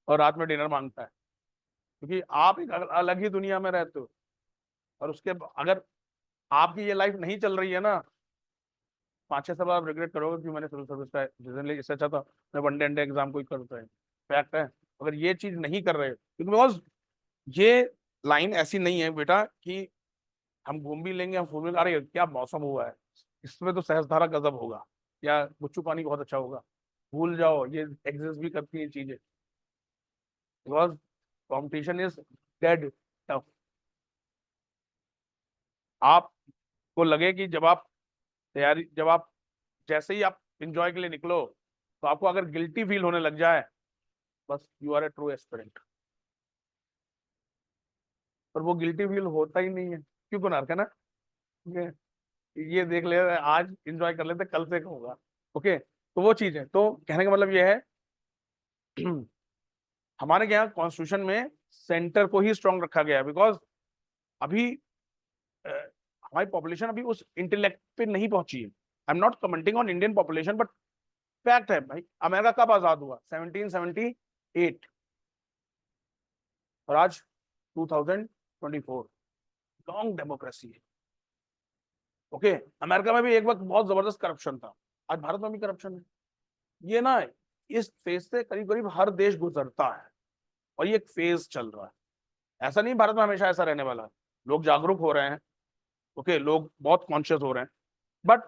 और रात में डिनर मांगता है, क्योंकि आप एक अलग ही दुनिया में रहते हो। और उसके अगर आपकी ये लाइफ नहीं चल रही है ना, 5-6 साल आप रिग्रेट करोगे कि मैंने सिविल सर्विस का डिसीजन लिया, इससे अच्छा था मैं वन डे एंड एग्जाम कोई करता है। फैक्ट है। अगर ये चीज नहीं कर रहे, क्योंकि बिकॉज ये लाइन ऐसी नहीं है बेटा कि हम घूम भी लेंगे, हम घूम भी, अरे क्या मौसम हुआ है, इसमें तो सहस्त्रधारा गजब होगा, या गुच्चू पानी बहुत अच्छा होगा, भूल जाओ, ये एग्जिस्ट भी करती है चीजें, because competition is dead tough. आपको लगे कि जब आप जैसे ही आप इंजॉय के लिए निकलो, तो आपको अगर गिल्टी फील होने लग जाए, बस you are a true aspirant. पर वो गिल्टी फील होता ही नहीं है, क्यों को नार, है ना? ये देख ले, आज इंजॉय कर लेते, कल से होगा। ओके, तो वो चीज है, तो कहने का मतलब ये है हमारे यहाँ कॉन्स्टिट्यूशन में सेंटर को ही स्ट्रांग रखा गया है, बिकॉज अभी हमारी पॉपुलेशन अभी उस इंटेलेक्ट पे नहीं पहुंची है। I am not commenting on Indian population, but fact है भाई, अमेरिका कब आजाद हुआ? 1778, और आज 2024, लॉन्ग डेमोक्रेसी है। ओके, अमेरिका में भी एक वक्त बहुत जबरदस्त करप्शन था, आज भारत में भी करप्शन है। ये ना, इस फेज से करीब करीब हर देश गुजरता है, और ये एक फेज चल रहा है। ऐसा नहीं भारत में हमेशा ऐसा रहने वाला है, लोग जागरूक हो रहे हैं, ओके, लोग बहुत कॉन्शियस हो रहे हैं, बट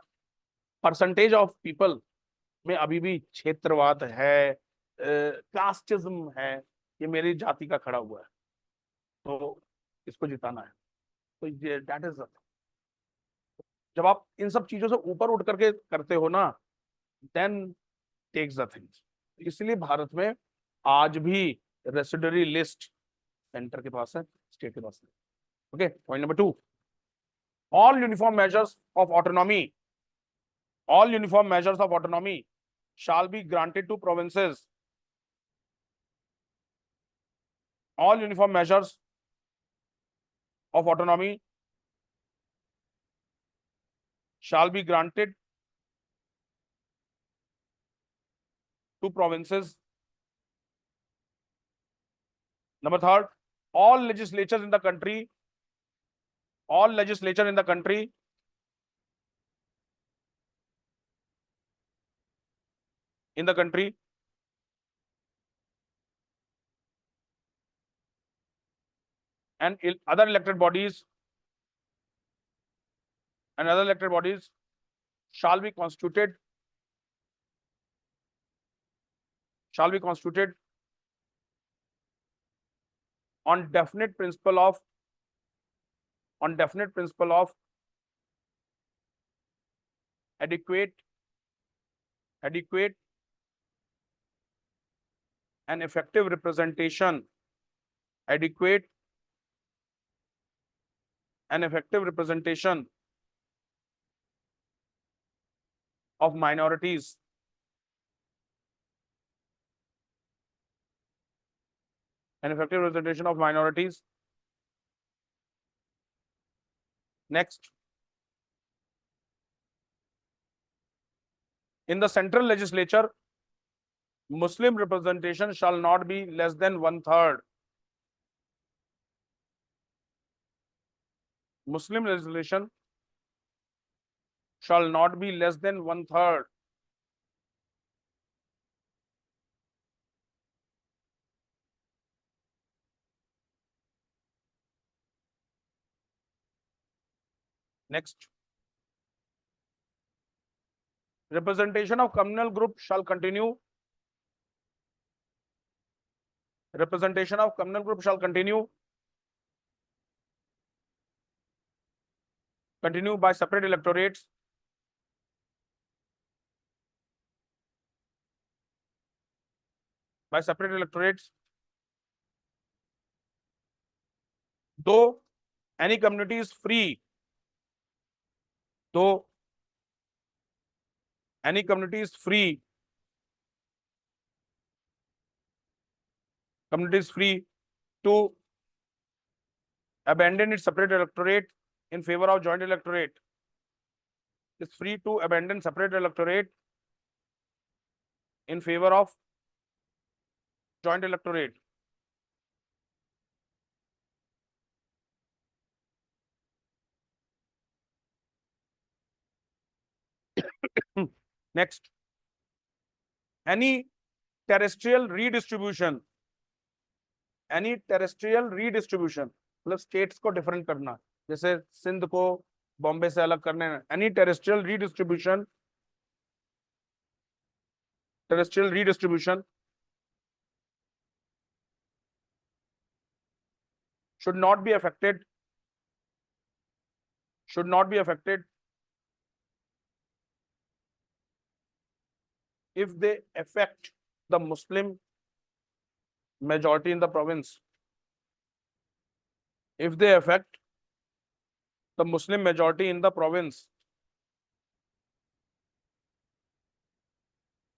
परसेंटेज ऑफ पीपल में अभी भी क्षेत्रवाद है, कास्टिज्म है, ये मेरी जाति का खड़ा हुआ है, तो इसको जिताना है। तो ये दैट इज, जब आप इन सब चीजों से ऊपर उठ करके करते हो ना, देन टेक्स द थिंग्स। इसलिए भारत में आज भी रेसिडरी लिस्ट सेंटर के पास है, स्टेट के पास है। Okay, point number 2, all uniform measures of autonomy, all uniform measures of autonomy shall be granted to provinces. All uniform measures of autonomy shall be granted to provinces. Number 3, all legislatures in the country, all legislature in the country in the country and other elected bodies shall be constituted on definite principle of adequate and effective representation adequate and effective representation of minorities Next, in the central legislature, Muslim representation shall not be less than one third. Muslim legislation shall not be less than one third. Next, representation of communal group shall continue. Representation of communal group shall continue by separate electorates. Though any community is free, to abandon its separate electorate in favor of joint electorate. Is free to abandon separate electorate in favor of joint electorate. Next, any terrestrial redistribution मतलब states को different करना, जैसे सिंध को बॉम्बे से अलग करने, any terrestrial redistribution should not be affected if they affect the Muslim majority in the province. If they affect the Muslim majority in the province.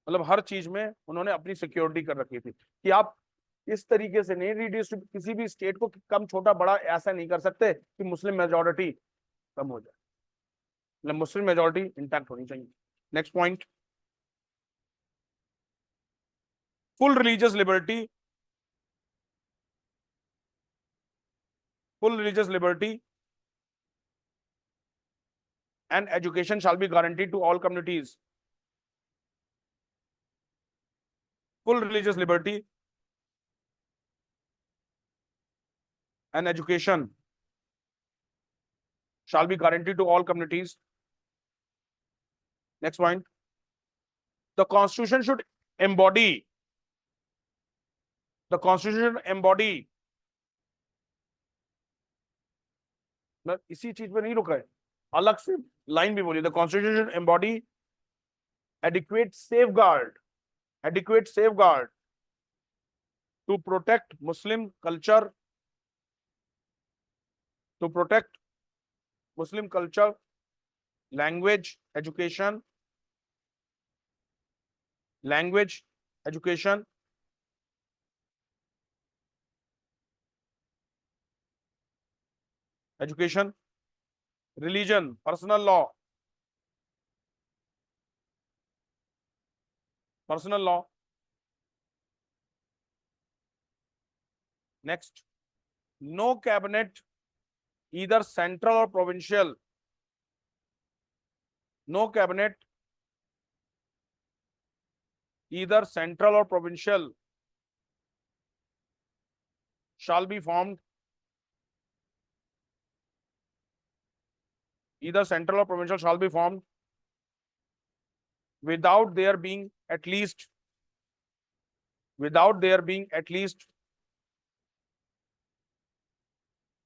मतलब हर चीज में उन्होंने अपनी सिक्योरिटी कर रखी थी कि आप इस तरीके से नहीं रिडिस्ट्रीब्यूट, किसी भी स्टेट को कम छोटा बड़ा ऐसा नहीं कर सकते कि मुस्लिम मेजॉरिटी कम हो जाए, मतलब मुस्लिम मेजॉरिटी इंटैक्ट होनी चाहिए. Next point, full religious liberty and education shall be guaranteed to all communities. Full religious liberty and education shall be guaranteed to all communities. Next point, the constitution should embody इसी चीज पे नहीं रुका है, अलग से लाइन भी बोली, the constitution should embody adequate safeguard to protect Muslim culture, language, education, religion, personal law. Next, no cabinet, either central or provincial, shall be formed, without there being at least without there being at least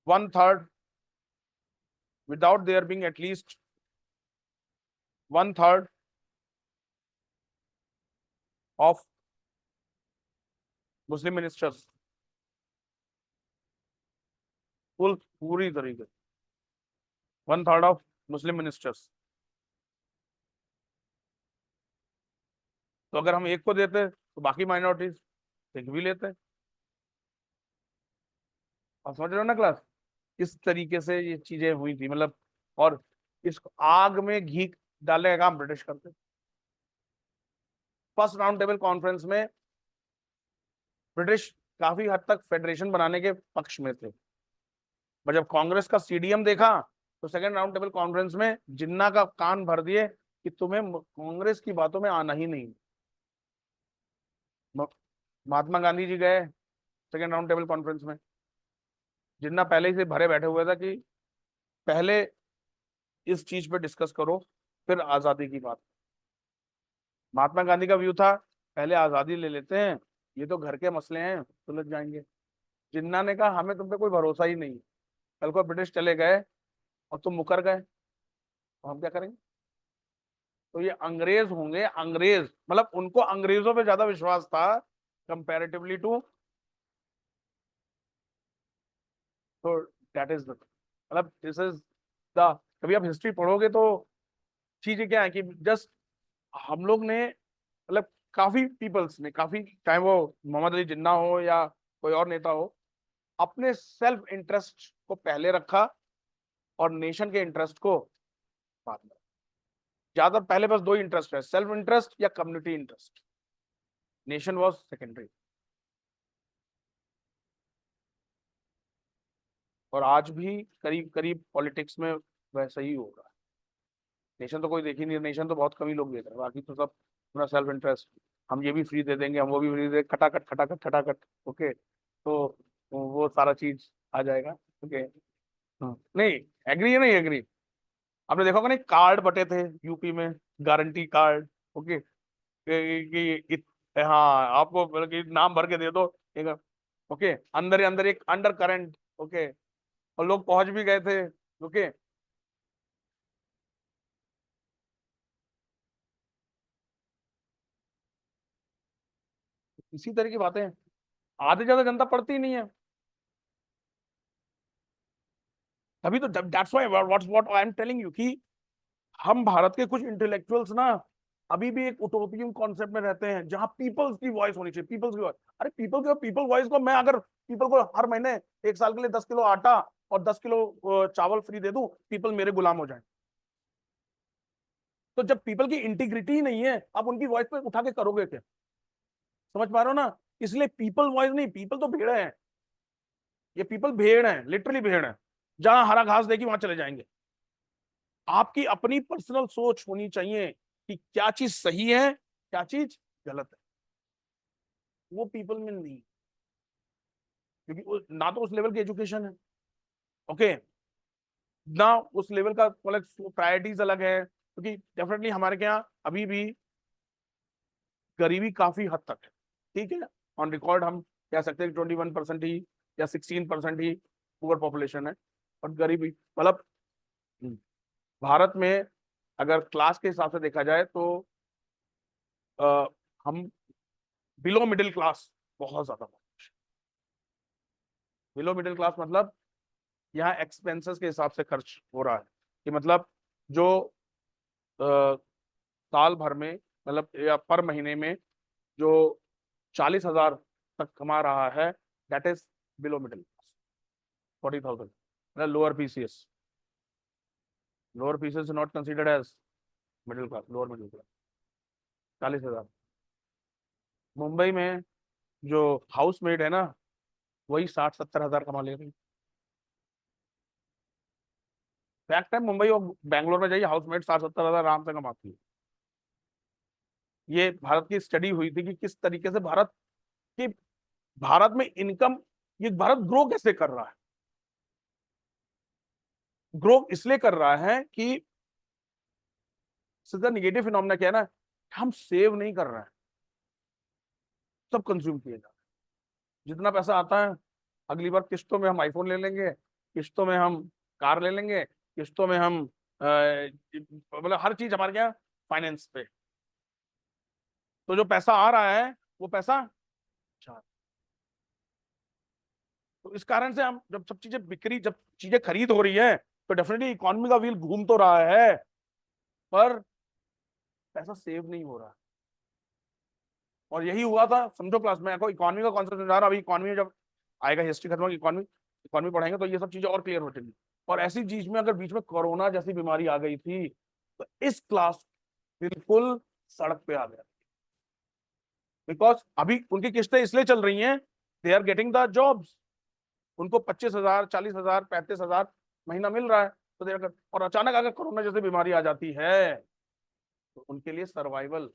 one third without there being at least one third of Muslim ministers, पूरी तरीके one third of Muslim ministers. तो अगर हम एक को देते तो बाकी माइनॉरिटीज एक भी लेते। आप समझ रहे हो ना क्लास, इस तरीके से ये चीजें हुई थी मतलब। और इस आग में घी डालने का काम ब्रिटिश करते। फर्स्ट राउंड टेबल कॉन्फ्रेंस में ब्रिटिश काफी हद तक फेडरेशन बनाने के पक्ष में थे, पर जब कांग्रेस का सीडीएम देखा तो सेकेंड राउंड टेबल कॉन्फ्रेंस में जिन्ना का कान भर दिए कि तुम्हें कांग्रेस की बातों में आना ही नहीं। महात्मा गांधी जी गए सेकेंड राउंड टेबल कॉन्फ्रेंस में, जिन्ना पहले ही से भरे बैठे हुए था कि पहले इस चीज पे डिस्कस करो फिर आजादी की बात। महात्मा गांधी का व्यू था पहले आजादी ले लेते हैं, ये तो घर के मसले हैं सुलझ जाएंगे। जिन्ना ने कहा हमें तुम पे कोई भरोसा ही नहीं, कल को ब्रिटिश चले गए और तुम मुकर गए तो हम क्या करेंगे। तो ये अंग्रेज होंगे, अंग्रेज मतलब उनको अंग्रेजों पे ज्यादा विश्वास था कंपैरेटिवली टू। तो दैट इज मतलब दिस इज द, कभी आप हिस्ट्री पढ़ोगे तो चीजें क्या है कि जस्ट हम लोग ने मतलब काफी पीपल्स ने काफी, चाहे वो मोहम्मद अली जिन्ना हो या कोई और नेता हो, अपने सेल्फ इंटरेस्ट को पहले रखा और नेशन के इंटरेस्ट को बाद में। ज्यादा पहले बस दो इंटरेस्ट है, सेल्फ इंटरेस्ट या community interest. Nation was secondary. और आज भी करीब करीब पॉलिटिक्स में वैसा ही हो रहा है। नेशन तो कोई देख ही नहीं, नेशन तो बहुत कम ही लोग देख रहे हैं, बाकी तो सब अपना सेल्फ इंटरेस्ट। हम ये भी फ्री दे देंगे, हम वो भी फ्री दे, खटाखट खटाखट खटाखट। ओके, तो वो सारा चीज आ जाएगा। ओके, नहीं एग्री है, नहीं एग्री। आपने देखा होगा नहीं, कार्ड बटे थे यूपी में, गारंटी कार्ड। ओके, हाँ आपको मतलब कि नाम भर के दे दो एक। ओके, अंदर ही अंदर एक अंडर करंट। ओके, और लोग पहुंच भी गए थे। ओके, इसी तरह की बातें आधे ज्यादा जनता पढ़ती नहीं है। तभी तो that's why what I am telling you कि हम भारत के कुछ इंटेलेक्चुअल्स ना अभी भी एक उटोपियन कॉन्सेप्ट में रहते हैं जहां पीपल्स की वॉइस होनी चाहिए, पीपल्स की वॉइस। अरे पीपल वॉइस को मैं अगर पीपल को हर महीने एक साल के लिए 10 किलो आटा और 10 किलो चावल फ्री दे दूं, पीपल मेरे गुलाम हो जाए। तो जब पीपल की इंटीग्रिटी ही नहीं है, आप उनकी वॉइस पे उठा के करोगे क्या। समझ पा रहे हो ना। इसलिए पीपल वॉइस नहीं, पीपल तो भेड़ है, ये पीपल भेड़ है, लिटरली भेड़ है। जहां हरा घास देगी वहां चले जाएंगे। आपकी अपनी पर्सनल सोच होनी चाहिए कि क्या चीज सही है क्या चीज गलत है। वो पीपल में नहीं, क्योंकि ना तो उस लेवल की एजुकेशन है। ओके, ना उस लेवल का प्रायोरिटीज अलग है, क्योंकि डेफिनेटली हमारे यहाँ अभी भी गरीबी काफी हद तक है। ठीक है, ऑन रिकॉर्ड हम कह सकते हैं 21% ही या 16% ही पुअर पॉपुलेशन है। और गरीबी मतलब भारत में अगर क्लास के हिसाब से देखा जाए तो आ, हम बिलो मिडिल क्लास बहुत ज्यादा। बिलो मिडिल क्लास मतलब यहाँ एक्सपेंसेस के हिसाब से खर्च हो रहा है कि मतलब जो साल भर में मतलब या पर महीने में जो 40,000 तक कमा रहा है, that is below middle class. 40,000 मतलब lower PCS. Lower PCS not considered as middle class, lower middle class. 40,000। Mumbai में जो हाउस मेड है ना, वही 60-70 हजार कमा ले रही। फैक्ट है, मुंबई और बैंगलोर में जाइए, हाउसमेट 60-70 हजार आराम से कमाती है। ये भारत की स्टडी हुई थी कि किस तरीके से भारत की, भारत में इनकम, ये भारत ग्रो कैसे कर रहा है। ग्रो इसलिए कर रहा है कि सीधा निगेटिव फिनोमेना क्या है ना, हम सेव नहीं कर रहे हैं, सब कंज्यूम किए जा रहे हैं। जितना पैसा आता है अगली बार किस्तों में हम आईफोन ले लेंगे, किस्तों में हम कार ले लेंगे, किस्तों में हम मतलब हर चीज हमारे यहाँ फाइनेंस पे। तो जो पैसा आ रहा है वो पैसा जा, तो इस कारण से हम जब सब चीजें बिक्री, जब चीजें खरीद हो रही है तो डेफिनेटली इकोनॉमी का व्हील घूम तो रहा है, पर पैसा सेव नहीं हो रहा। और यही हुआ था, समझो क्लास में आपको इकोनॉमी का कॉन्सेप्ट समझा रहा हूं। अभी इकोनॉमी जब आएगा, हिस्ट्री खत्म होगी, इकोनॉमी इकोनॉमी पढ़ेंगे तो ये सब चीजें और क्लियर हो जाएंगी। और ऐसी चीज में अगर बीच में कोरोना जैसी बीमारी आ गई थी तो इस क्लास बिल्कुल सड़क पे आ गया। बिकॉज अभी उनकी किस्तें इसलिए चल रही हैं, they are getting the jobs, उनको 25,000, 40,000, 35,000 महीना मिल रहा है। तो और अचानक अगर कोरोना जैसी बीमारी आ जाती है तो उनके लिए सर्वाइवल,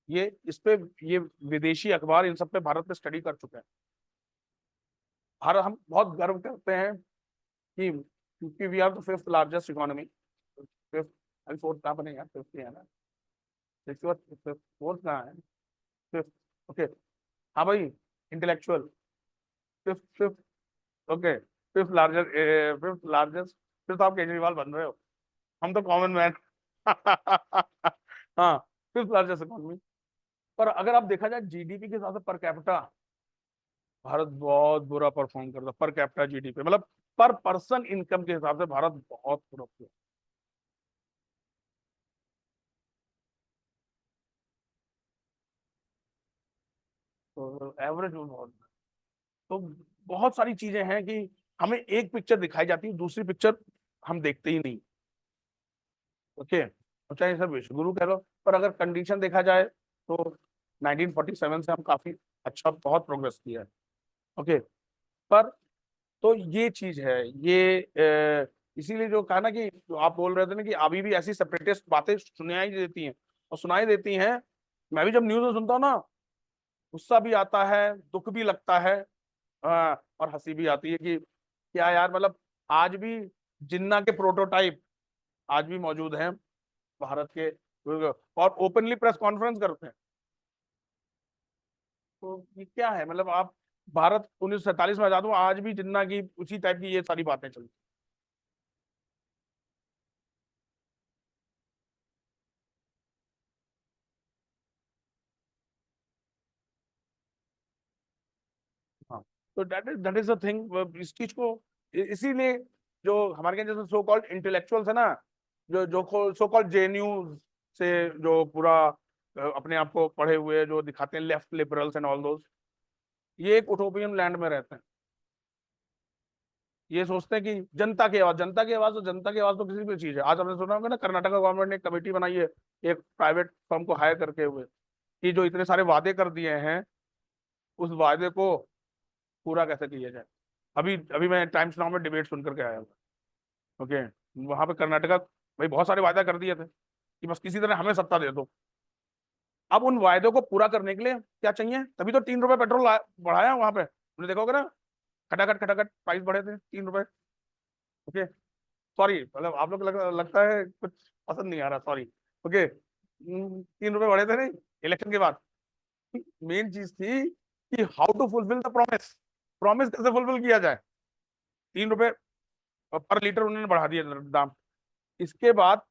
ये इस पे ये विदेशी अखबार इन सब पे भारत पे स्टडी कर चुके हैं। भारत, हम बहुत गर्व करते हैं कि क्योंकि we are the fifth largest economy. Fifth, अभी फोर्थ कहाँ बनेगा, फिफ्थ ही है ना, फिफ्थ, फोर्थ कहाँ है, फिफ्थ, ओके। हाँ भाई, intellectual, fifth, fifth, okay, fifth largest, fifth largest. फिर तो आप केजरीवाल बन रहे हो, हम तो कॉमन मैन। हाँ, फिफ्थ लार्जेस्ट इकोनॉमी। पर अगर आप देखा जाए जीडीपी के हिसाब से पर कैपिटा, भारत बहुत बुरा परफॉर्म करता है पर कैपिटा जीडीपी, मतलब पर पर्सन इनकम के हिसाब से भारत बहुत बुरा। तो एवरेज में बहुत, तो बहुत सारी चीजें हैं कि हमें एक पिक्चर दिखाई जाती है, दूसरी पिक्चर हम देखते ही नहीं। ओके, और चाहे सर विश्वगुरु कह लो, पर अगर कंडीशन देखा जाए तो 1947 से हम काफी अच्छा, बहुत प्रोग्रेस किया है। ओके, पर तो ये चीज है, ये इसीलिए जो कहा ना कि जो आप बोल रहे थे ना कि अभी भी ऐसी सेपरेटिस्ट बातें सुनाई देती हैं, और सुनाई देती हैं। मैं भी जब न्यूज में सुनता हूँ ना, गुस्सा भी आता है, दुख भी लगता है, और हंसी भी आती है कि क्या यार, मतलब आज भी जिन्ना के प्रोटोटाइप आज भी मौजूद हैं भारत के, और ओपनली प्रेस कॉन्फ्रेंस करते हैं। तो ये क्या है, मतलब आप भारत 1947 में आजाद हुआ, आज भी जिन्ना की उसी टाइप की ये सारी बातें चलती। हाँ, तो दैट इज द थिंग, इस चीज को इसीलिए जो हमारे यहाँ जैसे सो कॉल्ड इंटेलेक्चुअल्स है ना, जो सो कॉल्ड जेएनयू से जो पूरा अपने आप को पढ़े हुए जो दिखाते हैं, left liberals and all those, ये एक उटोपियन लैंड में रहते हैं। ये सोचते हैं कि जनता की आवाज, जनता की आवाज, तो जनता की आवाज तो किसी भी चीज है। आज हमने सुना होगा ना, कर्नाटक गवर्नमेंट ने एक कमेटी बनाई है, एक प्राइवेट फर्म को हायर करके हुए, कि जो इतने सारे वादे कर दिए हैं उस वादे को पूरा कैसे किया जाए। अभी अभी मैं टाइम्स नाउ में डिबेट सुन करके आया हूँ। ओके, वहां पे कर्नाटका भाई बहुत सारे वायदा कर दिए थे कि बस किसी तरह हमें सत्ता दे दो। अब उन वायदों को पूरा करने के लिए क्या चाहिए, तभी तो 3 रुपए पेट्रोल बढ़ाया वहां पे, आपने देखा होगा ना, खटाखट खटाखट प्राइस बढ़े थे 3 रुपए। ओके, सॉरी, मतलब आप लोग लगता है कुछ पसंद नहीं आ रहा, सॉरी। ओके, 3 रुपए बढ़े थे नहीं, इलेक्शन के बाद। मेन चीज थी कि how to fulfil the promise, promise कैसे फुलफिल किया जाए। 3 रुपए पर लीटर उन्होंने बढ़ा दिया दाम। इसके बाद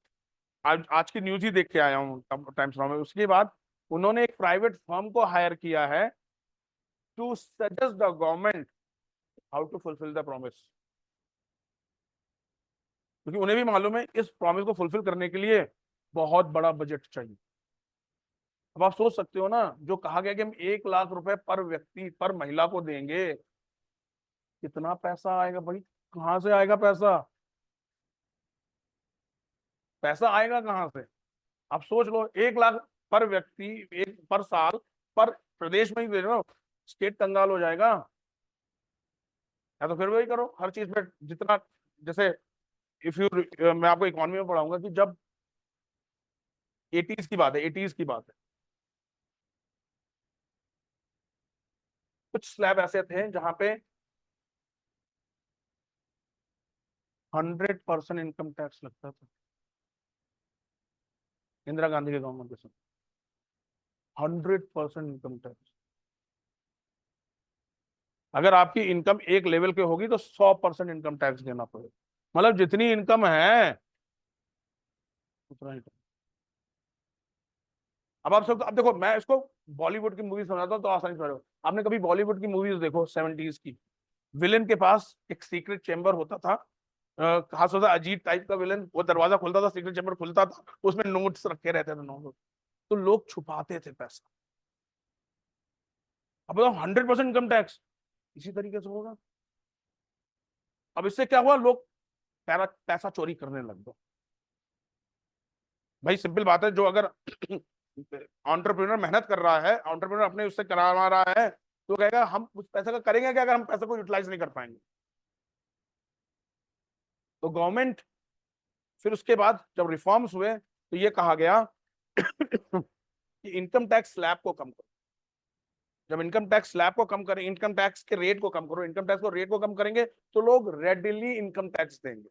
आज की न्यूज ही देख के आया हूँ टाइम्स नाउ में, उसके बाद उन्होंने एक प्राइवेट फर्म को हायर किया है to suggest the government how to fulfil the promise, क्योंकि उन्हें भी मालूम है इस प्रॉमिस को फुलफिल करने के लिए बहुत बड़ा बजट चाहिए। अब आप सोच सकते हो ना, जो कहा गया कि हम 1 लाख रुपए पर व्यक्ति पर महिला को देंगे, कितना पैसा आएगा भाई, कहाँ से आएगा पैसा, पैसा आएगा कहाँ से। आप सोच लो, 1 लाख पर व्यक्ति, एक पर साल, पर प्रदेश में ही दे रहे हो, स्टेट कंगाल हो जाएगा। या तो फिर वही करो हर चीज में जितना, जैसे इफ यू, मैं आपको इकोनॉमी में पढ़ाऊंगा कि जब 80s की बात है, 80s की बात है, कुछ स्लैब ऐसे थे जहां पे 100% इनकम टैक्स लगता था। इंदिरा गांधी के गवर्नमेंट के समय 100% इनकम टैक्स। अगर आपकी इनकम एक लेवल के होगी तो 100% इनकम टैक्स देना पड़ेगा। मतलब जितनी इनकम है उतना ही। अब आप सब, अब देखो मैं इसको बॉलीवुड की मूवी समझाता हूँ तो आसानी से समझो। आपने कभी बॉलीवुड की मूवीज देखो 70s की, विलेन के पास एक सीक्रेट चेम्बर होता था, खास होता अजीत टाइप का विलेन, वो दरवाजा खुलता था, सीक्रेट चेम्बर खुलता था, उसमें नोट्स रखे रहते थे, नोट, तो लोग छुपाते थे पैसा। अब बताओ 100% इनकम टैक्स इसी तरीके से होगा। अब इससे क्या हुआ, लोग पैसा चोरी करने लग गए। भाई सिंपल बात है, जो अगर एंटरप्रेन्योर मेहनत कर रहा है, एंटरप्रेन्योर अपने उससे करा रहा है, तो कहेगा हम उस पैसे का करेंगे क्या अगर हम पैसे को यूटिलाइज नहीं कर पाएंगे। तो गवर्नमेंट, फिर उसके बाद जब रिफॉर्म्स हुए तो ये कहा गया कि इनकम टैक्स स्लैब को कम करो। जब इनकम टैक्स स्लैब को कम करें, इनकम टैक्स के रेट को कम करो, इनकम टैक्स को रेट को कम करेंगे तो लोग रेडिली इनकम टैक्स देंगे।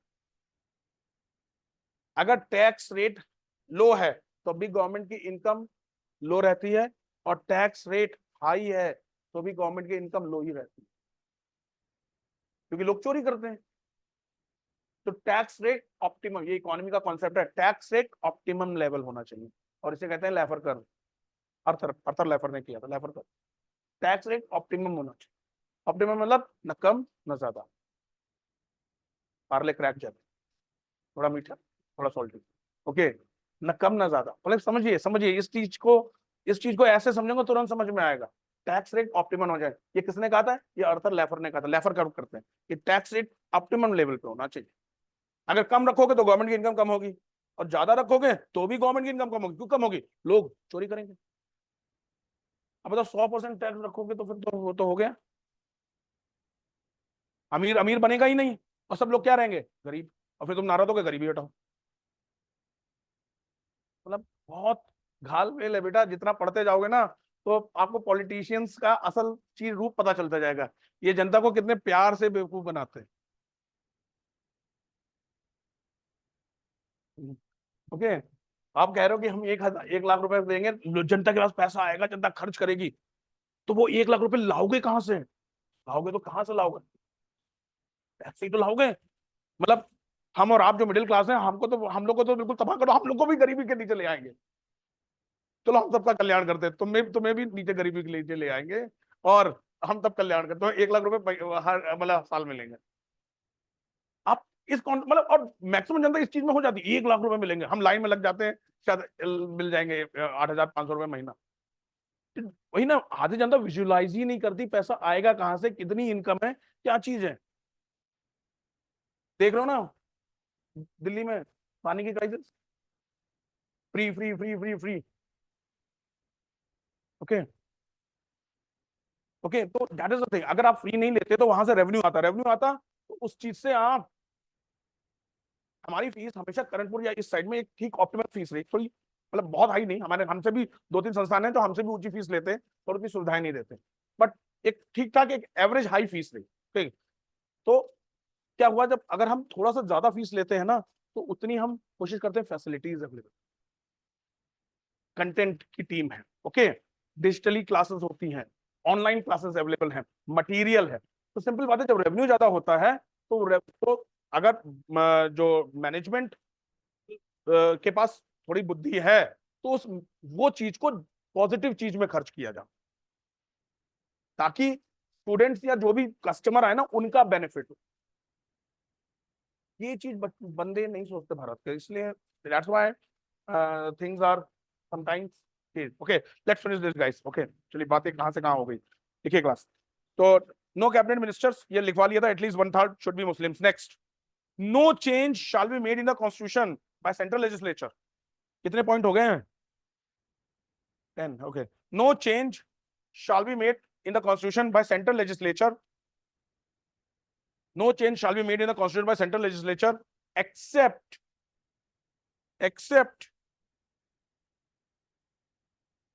अगर टैक्स रेट लो है तो भी गवर्नमेंट की इनकम लो रहती है, और टैक्स रेट हाई है तो भी गवर्नमेंट की इनकम लो ही रहती है, क्योंकि लोग चोरी करते हैं। तो टैक्स रेट ऑप्टिमम, ये इकोनॉमी का कॉन्सेप्ट है, टैक्स रेट ऑप्टिमम लेवल होना चाहिए, और इसे कहते हैं लेफर कर्व। अर्थर अर्थर लेफर ने किया था Laffer curve. Tax rate optimum होना चाहिए। ऑप्टिमम मतलब न कम न ज्यादा, पार्ले क्रैक जाते, थोड़ा मीठा थोड़ा सॉल्टी, ओके, न कम न ज्यादा। मतलब समझिए समझिए इस चीज को, इस चीज को ऐसे समझेंगे तुरंत समझ में आएगा। टैक्स रेट ऑप्टिमम हो जाए, ये किसने कहा था, ये अर्थर लेफर ने कहा था। लेफर कर्व करते हैं कि टैक्स रेट ऑप्टिमम लेवल पे होना चाहिए। अगर कम रखोगे तो गवर्नमेंट की इनकम कम होगी, और ज्यादा रखोगे तो भी गवर्नमेंट की इनकम कम होगी। क्यों कम होगी, लोग चोरी करेंगे। अब बताओ 100% टैक्स रखोगे तो फिर तो वो तो हो गया, अमीर अमीर बनेगा ही नहीं, और सब लोग क्या रहेंगे, गरीब। और फिर तुम नारा दोगे गरीबी हटाओ। मतलब बहुत घाल मेल है बेटा, जितना पढ़ते जाओगे ना तो आपको पॉलिटिशियंस का असल चीज रूप पता चलता जाएगा, ये जनता को कितने प्यार से बेवकूफ बनाते हैं। ओके, आप कह रहे हो कि हम 1 लाख रुपए देंगे, जनता के पास पैसा आएगा, जनता खर्च करेगी, तो वो 1 लाख रुपए लाओगे कहां से, लाओगे तो कहां से लाओगे, टैक्स ही तो लाओगे। मतलब हम और आप जो मिडिल क्लास हैं, हमको तो, हम लोग को तो बिल्कुल तबाह करो, हम लोग को भी गरीबी के नीचे ले आएंगे। चलो हम सबका कल्याण करते हैं, तुम्हें भी नीचे गरीबी के नीचे ले आएंगे, और हम तब कल्याण करते हैं, 1 लाख रुपए हर मतलब साल मिलेंगे। आप इस मतलब, और मैक्सिमम जनता इस चीज में हो जाती है, 1 लाख रुपए मिलेंगे, हम लाइन में लग जाते हैं, शायद मिल जाएंगे 8,500 रुपए महीना। वही ना, आधी जनता विजुअलाइज ही नहीं करती पैसा आएगा कहां से, कितनी इनकम है, क्या चीज है। देख रहे हो ना, दिल्ली में पानी की crisis, free free free free free, okay okay. तो दैट इज द थिंग, अगर आप फ्री नहीं लेते तो वहां से रेवेन्यू आता, रेवेन्यू आता तो उस चीज से आप, हमारी फीस हमेशा करणपुर या इस साइड में एक ठीक ऑप्टिमल फीस रही, थोड़ी मतलब बहुत हाई नहीं, हमारे हमसे भी 2-3 संस्थान हैं जो हमसे भी ऊंची फीस लेते हैं और उतनी सुविधाएं नहीं देते, बट एक ठीक ठाक एक एवरेज हाई फीस रही। ठीक, तो क्या हुआ, जब अगर हम थोड़ा सा ज्यादा फीस लेते हैं ना, तो उतनी हम कोशिश करते हैं फैसिलिटीज अवेलेबल, कंटेंट की टीम है, ओके, डिजिटली क्लासेस होती हैं, ऑनलाइन क्लासेस अवेलेबल हैं, मटेरियल है। तो सिंपल बात है, जब रेवेन्यू ज्यादा होता है तो अगर जो मैनेजमेंट के पास थोड़ी बुद्धि है तो उस वो चीज को पॉजिटिव चीज में खर्च किया जाए, ताकि स्टूडेंट्स या जो भी कस्टमर आए ना उनका बेनिफिट हो। ये चीज बंदे नहीं सोचते भारत के, इसलिए that's why things are sometimes okay. Let's finish this guys, okay. चलिए बातें कहां से कहां हो गई, देखिए क्लास। तो नो कैबिनेट मिनिस्टर्स, ये लिखवा लिया था, at least 1/3 should be Muslims. Next, no change shall be made in the constitution by central legislature. कितने पॉइंट हो गए हैं, 10, okay. No change shall be made in the constitution by central legislature. No change shall be made in the constitution by central legislature except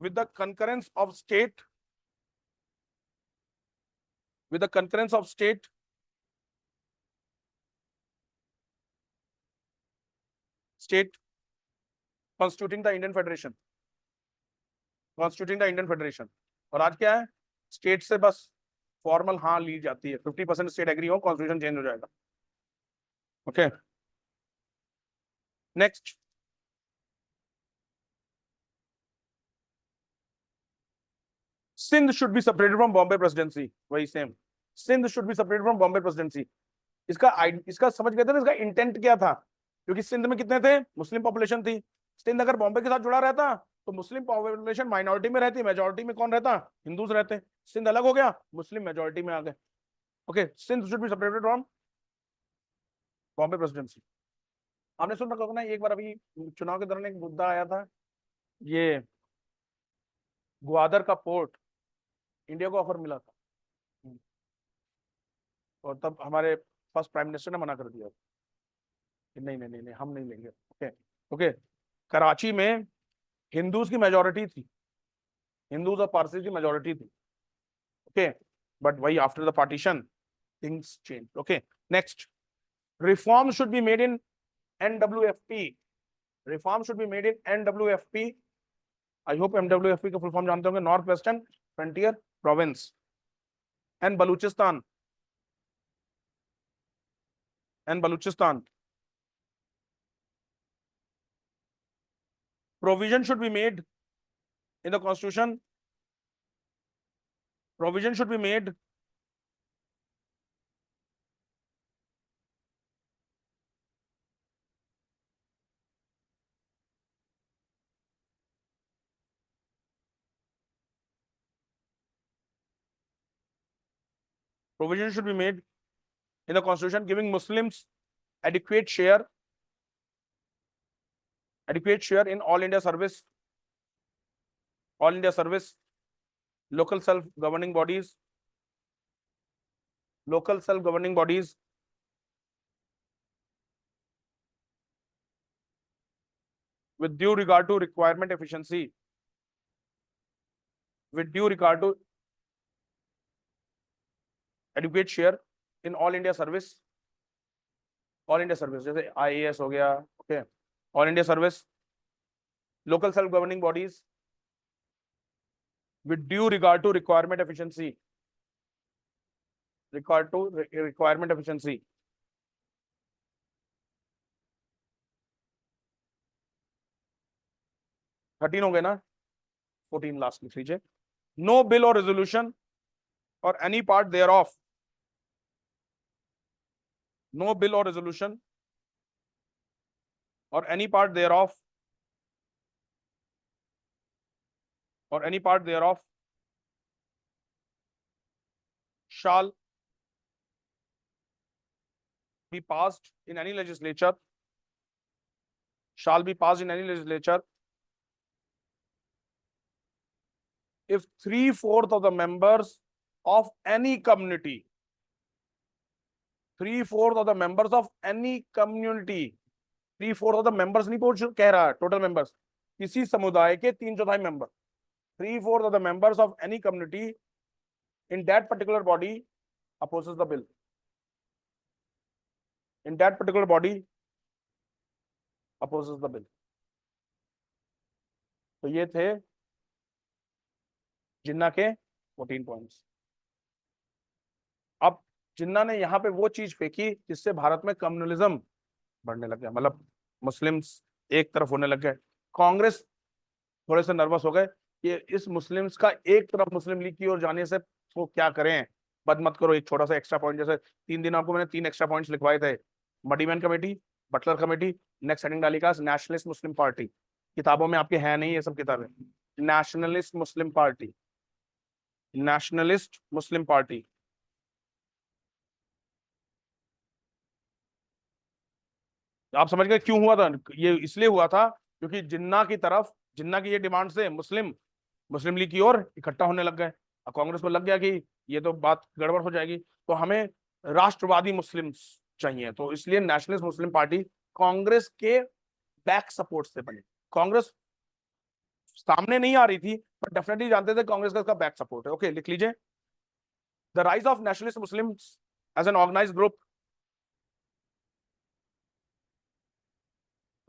with the concurrence of state, with the concurrence of state state constituting the Indian federation, constituting the Indian federation. और आज क्या है, state से बस formal हाँ ली जाती है, 50% state agree हो, कॉन्स्टिट्यूशन चेंज हो जाएगा। Okay, next, Sindh should be separated from Bombay presidency, वही same, Sindh should be separated from Bombay presidency. इसका समझ गए थे ना, इसका इंटेंट क्या था, क्योंकि सिंध में कितने थे, मुस्लिम पॉपुलेशन थी। सिंध अगर बॉम्बे के साथ जुड़ा रहता तो मुस्लिम पॉपुलेशन माइनॉरिटी में रहती, मेजोरिटी में कौन रहता, हिंदूज रहते। सिंध अलग हो गया, मुस्लिम मेजोरिटी में आ गए। Okay, Sindh should be separated from Bombay presidency. आपने सुन रखा होगा ना, एक बार अभी चुनाव के दौरान एक मुद्दा आया था, ये ग्वादर का पोर्ट इंडिया को ऑफर मिला था, और तब हमारे फर्स्ट प्राइम मिनिस्टर ने मना कर दिया कि नहीं नहीं नहीं नहीं, हम नहीं लेंगे। ओके ओके, कराची में हिंदूज की मेजोरिटी थी, हिंदूज और पारसी की मेजोरिटी थी। ओके, बट वही after the partition things change. Okay, next, reform should be made in NWFP, reform should be made in NWFP. I hope MWFP का फुल फॉर्म जानते होंगे, north western frontier province and Baluchistan, and Baluchistan. Provision should be made in the constitution, provision should be made, provision should be made in the constitution giving Muslims adequate share, adequate share in all India service, all India service, local self governing bodies, local self governing bodies, with due regard to requirement efficiency, with due regard to adequate share in all India service, all India service जैसे IAS हो गया। Okay, all India service, local self governing bodies, with due regard to requirement efficiency, regard to requirement efficiency। 13 हो गए ना, 14 last लिख लीजिए। No bill or resolution or any part thereof, no bill or resolution or any part thereof, or any part thereof shall be passed in any legislature, shall be passed in any legislature if 3/4 of the members of any community, 3/4 of the members of any community, 3/4 of the members नहीं पूछ कह रहा है, total members, किसी समुदाय के 3/4 member, 3/4 of the members of any community in that particular body opposes the bill, in that particular body opposes the bill। तो ये थे जिन्ना के 14 पॉइंट्स। अब जिन्ना ने यहाँ पे वो चीज फेंकी जिससे भारत में कम्युनलिज्म बढ़ने लग गया, मतलब मुस्लिम्स एक तरफ होने लग गए। कांग्रेस थोड़े से नर्वस हो गए कि इस मुस्लिम्स का एक तरफ मुस्लिम लीग की ओर जाने से वो क्या करें, बद मत करो। एक छोटा सा एक्स्ट्रा पॉइंट, जैसे 3 दिन आपको मैंने 3 एक्स्ट्रा पॉइंट्स लिखवाए थे, Muddiman committee, Butler committee, next heading डाली का नेशनलिस्ट मुस्लिम पार्टी। किताबों में आपके है नहीं ये सब किताबें, nationalist Muslim party, nationalist Muslim party. आप समझ गए क्यों हुआ था, ये इसलिए हुआ था क्योंकि जिन्ना की तरफ, जिन्ना की ये डिमांड से मुस्लिम मुस्लिम लीग की ओर इकट्ठा होने लग गए। अब कांग्रेस को लग गया कि ये तो बात गड़बड़ हो जाएगी, तो हमें राष्ट्रवादी मुस्लिम चाहिए, तो इसलिए नेशनलिस्ट मुस्लिम पार्टी कांग्रेस के बैक सपोर्ट से बनी। कांग्रेस सामने नहीं आ रही थी पर डेफिनेटली जानते थे कांग्रेस का इसका बैक सपोर्ट है। ओके, लिख लीजिए, the rise of nationalist Muslim as an organised group,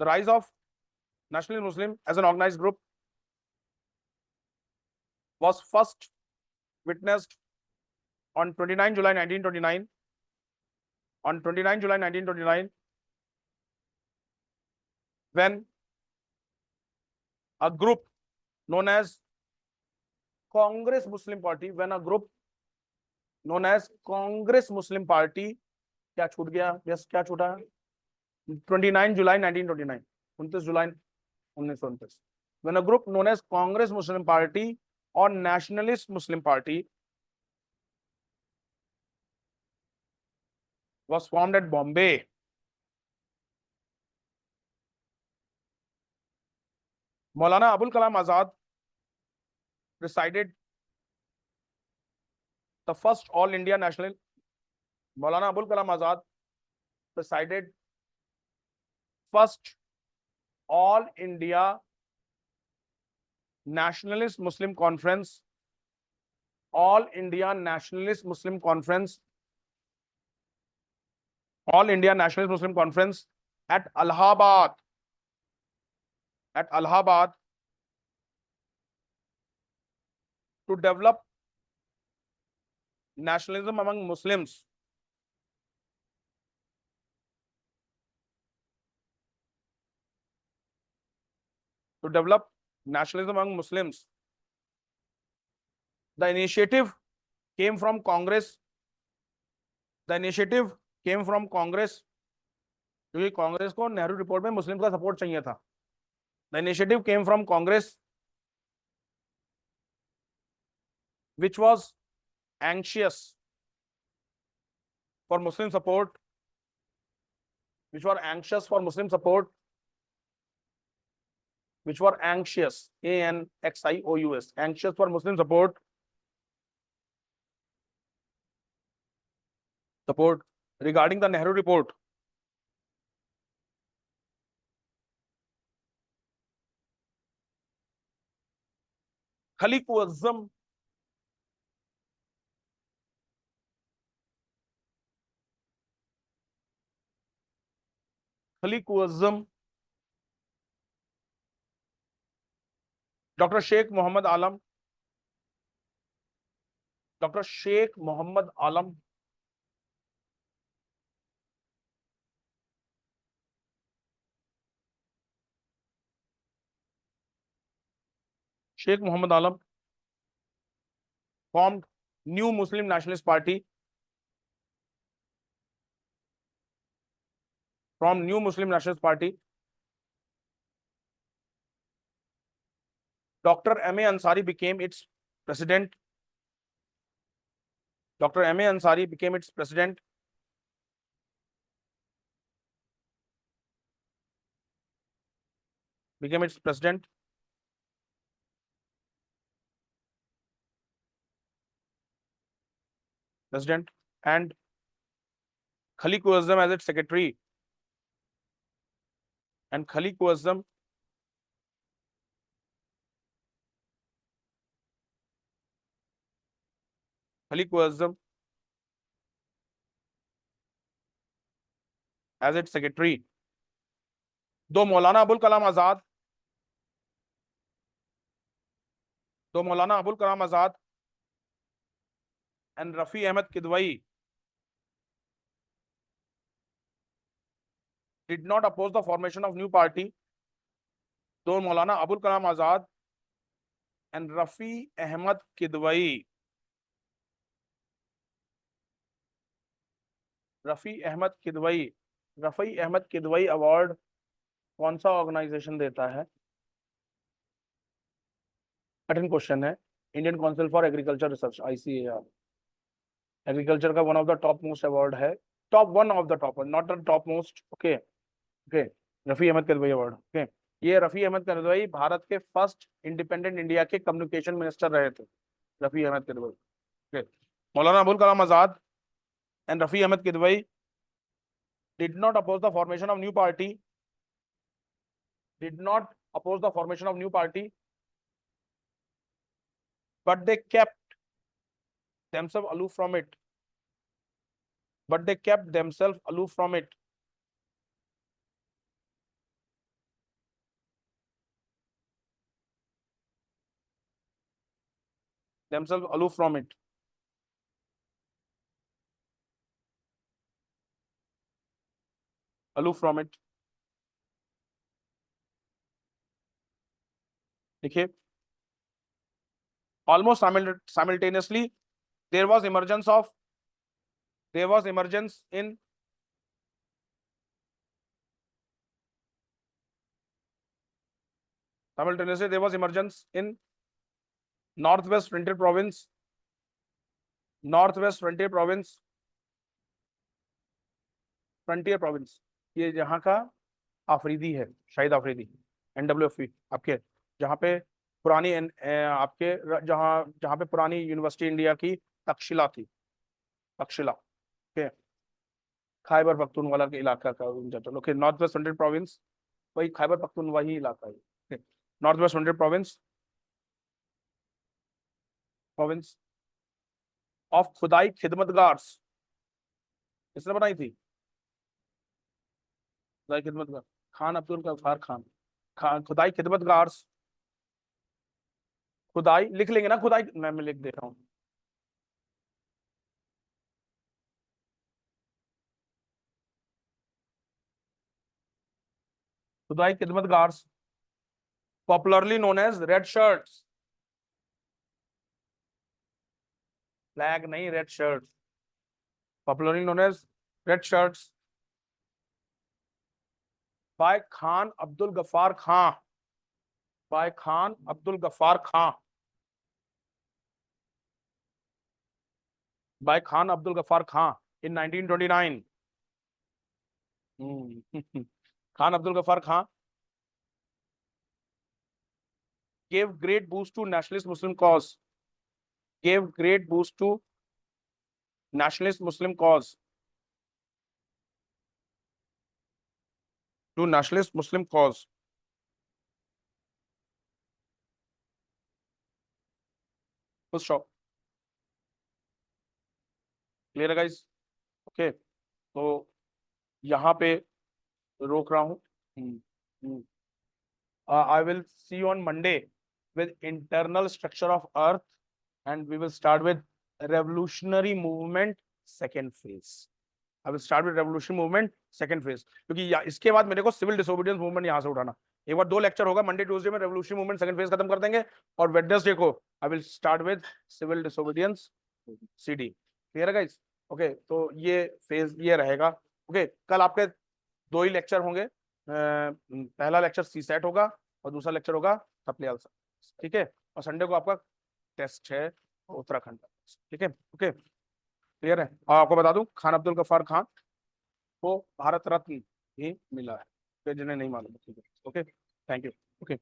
the rise of Nationalist Muslim as an organized group was first witnessed on 29 July 1929. On 29 July 1929, when a group known as Congress Muslim Party, when a group known as Congress Muslim Party, क्या छूट गया? Yes, क्या छूटा? 29 जुलाई 1929, 29 जुलाई 1929, when a group known as Congress Muslim Party or Nationalist Muslim Party was formed at Bombay. Maulana Abul Kalam Azad presided the first All India National. Maulana Abul Kalam Azad presided first All India Nationalist Muslim Conference. All India Nationalist Muslim Conference. All India Nationalist Muslim Conference at Allahabad. At Allahabad, to develop nationalism among Muslims. To develop nationalism among Muslims. The initiative came from Congress. The initiative came from Congress, क्योंकि कांग्रेस को Nehru report में मुस्लिम का support चाहिए था. The initiative came from Congress, which was anxious for Muslim support, which were anxious for Muslim support, which were anxious, ANXIOUS, anxious for Muslim support regarding the Nehru report. Khaliquism Dr. Sheikh Muhammad Alam, Dr. Sheikh Muhammad Alam Sheikh Muhammad Alam formed New Muslim Nationalist Party. From New Muslim Nationalist Party, Dr. M.A. Ansari became its president. Dr. M.A. Ansari became its president. Became its president. President and Khaliquism as its secretary. And Khaliquism as its secretary. Though Maulana Abul Kalam Azad and Rafi Ahmed Kidwai did not oppose the formation of new party. Though Maulana Abul Kalam Azad and Rafi Ahmed Kidwai Rafi Ahmed Kidwai award कौन सा organisation देता है? कठिन question है. Indian council for agriculture research, ICAR. Agriculture का one of the top most award है. One of the top, not the top most. Okay. Rafi Ahmed Kidwai award. Okay. ये रफी अहमद किदवई भारत के फर्स्ट इंडिपेंडेंट इंडिया के कम्युनिकेशन मिनिस्टर रहे थे. Rafi Ahmed Kidwai. Okay. Maulana Abul Kalam Azad and Rafi Ahmed Kidwai did not oppose the formation of new party. But they kept themselves aloof from it. themselves aloof from it. Aloof from it. देखिए, almost simultaneously there was emergence in northwest frontier province, frontier province. ये जहाँ का आफरीदी है, Shahid Afridi, NWFP आपके, जहाँ पे पुरानी आपके जहाँ जहाँ पे पुरानी यूनिवर्सिटी इंडिया की तक्षशिला थी, तक्षशिला के खैबर पख्तूनख्वा के इलाका का okay, north west frontier province, वही खैबर पख्तूनख्वा ही इलाका है, north west frontier province of खुदाई खिदमतगार्स, किसने बनाई थी? खुदाई खिदमतगार, खान अब्दुल गफ्फार खान, खुदाई खिदमतगार्स, खुदाई लिख लेंगे ना, खुदाई मैं लिख दे रहा हूँ, Khudai Khidmatgars, popularly known as red shirts, flag नहीं, red shirts, popularly known as red shirts by Khan Abdul Ghaffar Khan, by Khan Abdul Ghaffar Khan, by Khan Abdul Ghaffar Khan in 1929। Khan Abdul Ghaffar Khan gave great boost to nationalist Muslim cause, gave great boost to nationalist Muslim cause, to nationalist Muslim cause। Full stop. Clear है guys? Okay, तो यहाँ पे रोक रहा हूँ। I will see you on Monday with internal structure of Earth, and we will start with revolutionary movement second phase. I will start with revolutionary movement second phase, क्योंकि इसके बाद मेरे को सिविल डिसोबीडियंस मूवमेंट यहाँ से उठाना। एक बार 2 लेक्चर होगा, मंडे ट्यूसडे में रेवोल्यूशनरी मूवमेंट सेकंड फेज खत्म कर देंगे, और वेडनेसडे को I will start with civil disobedience CD। Clear है गाइस? ओके, तो ये फेज ये रहेगा। ओके, कल आपके 2 ही लेक्चर होंगे, पहला लेक्चर CSAT होगा और दूसरा लेक्चर होगा सप्ली आल्सो, ठीक है? और संडे को आपका टेस्ट है उत्तराखंड का, ठीक है? ओके, क्लियर है? और आपको बता दूं, खान अब्दुल गफ्फार खान को भारत रत्न भी मिला है, जिन्हें नहीं मालूम, ठीक है? Okay, thank you. ओके।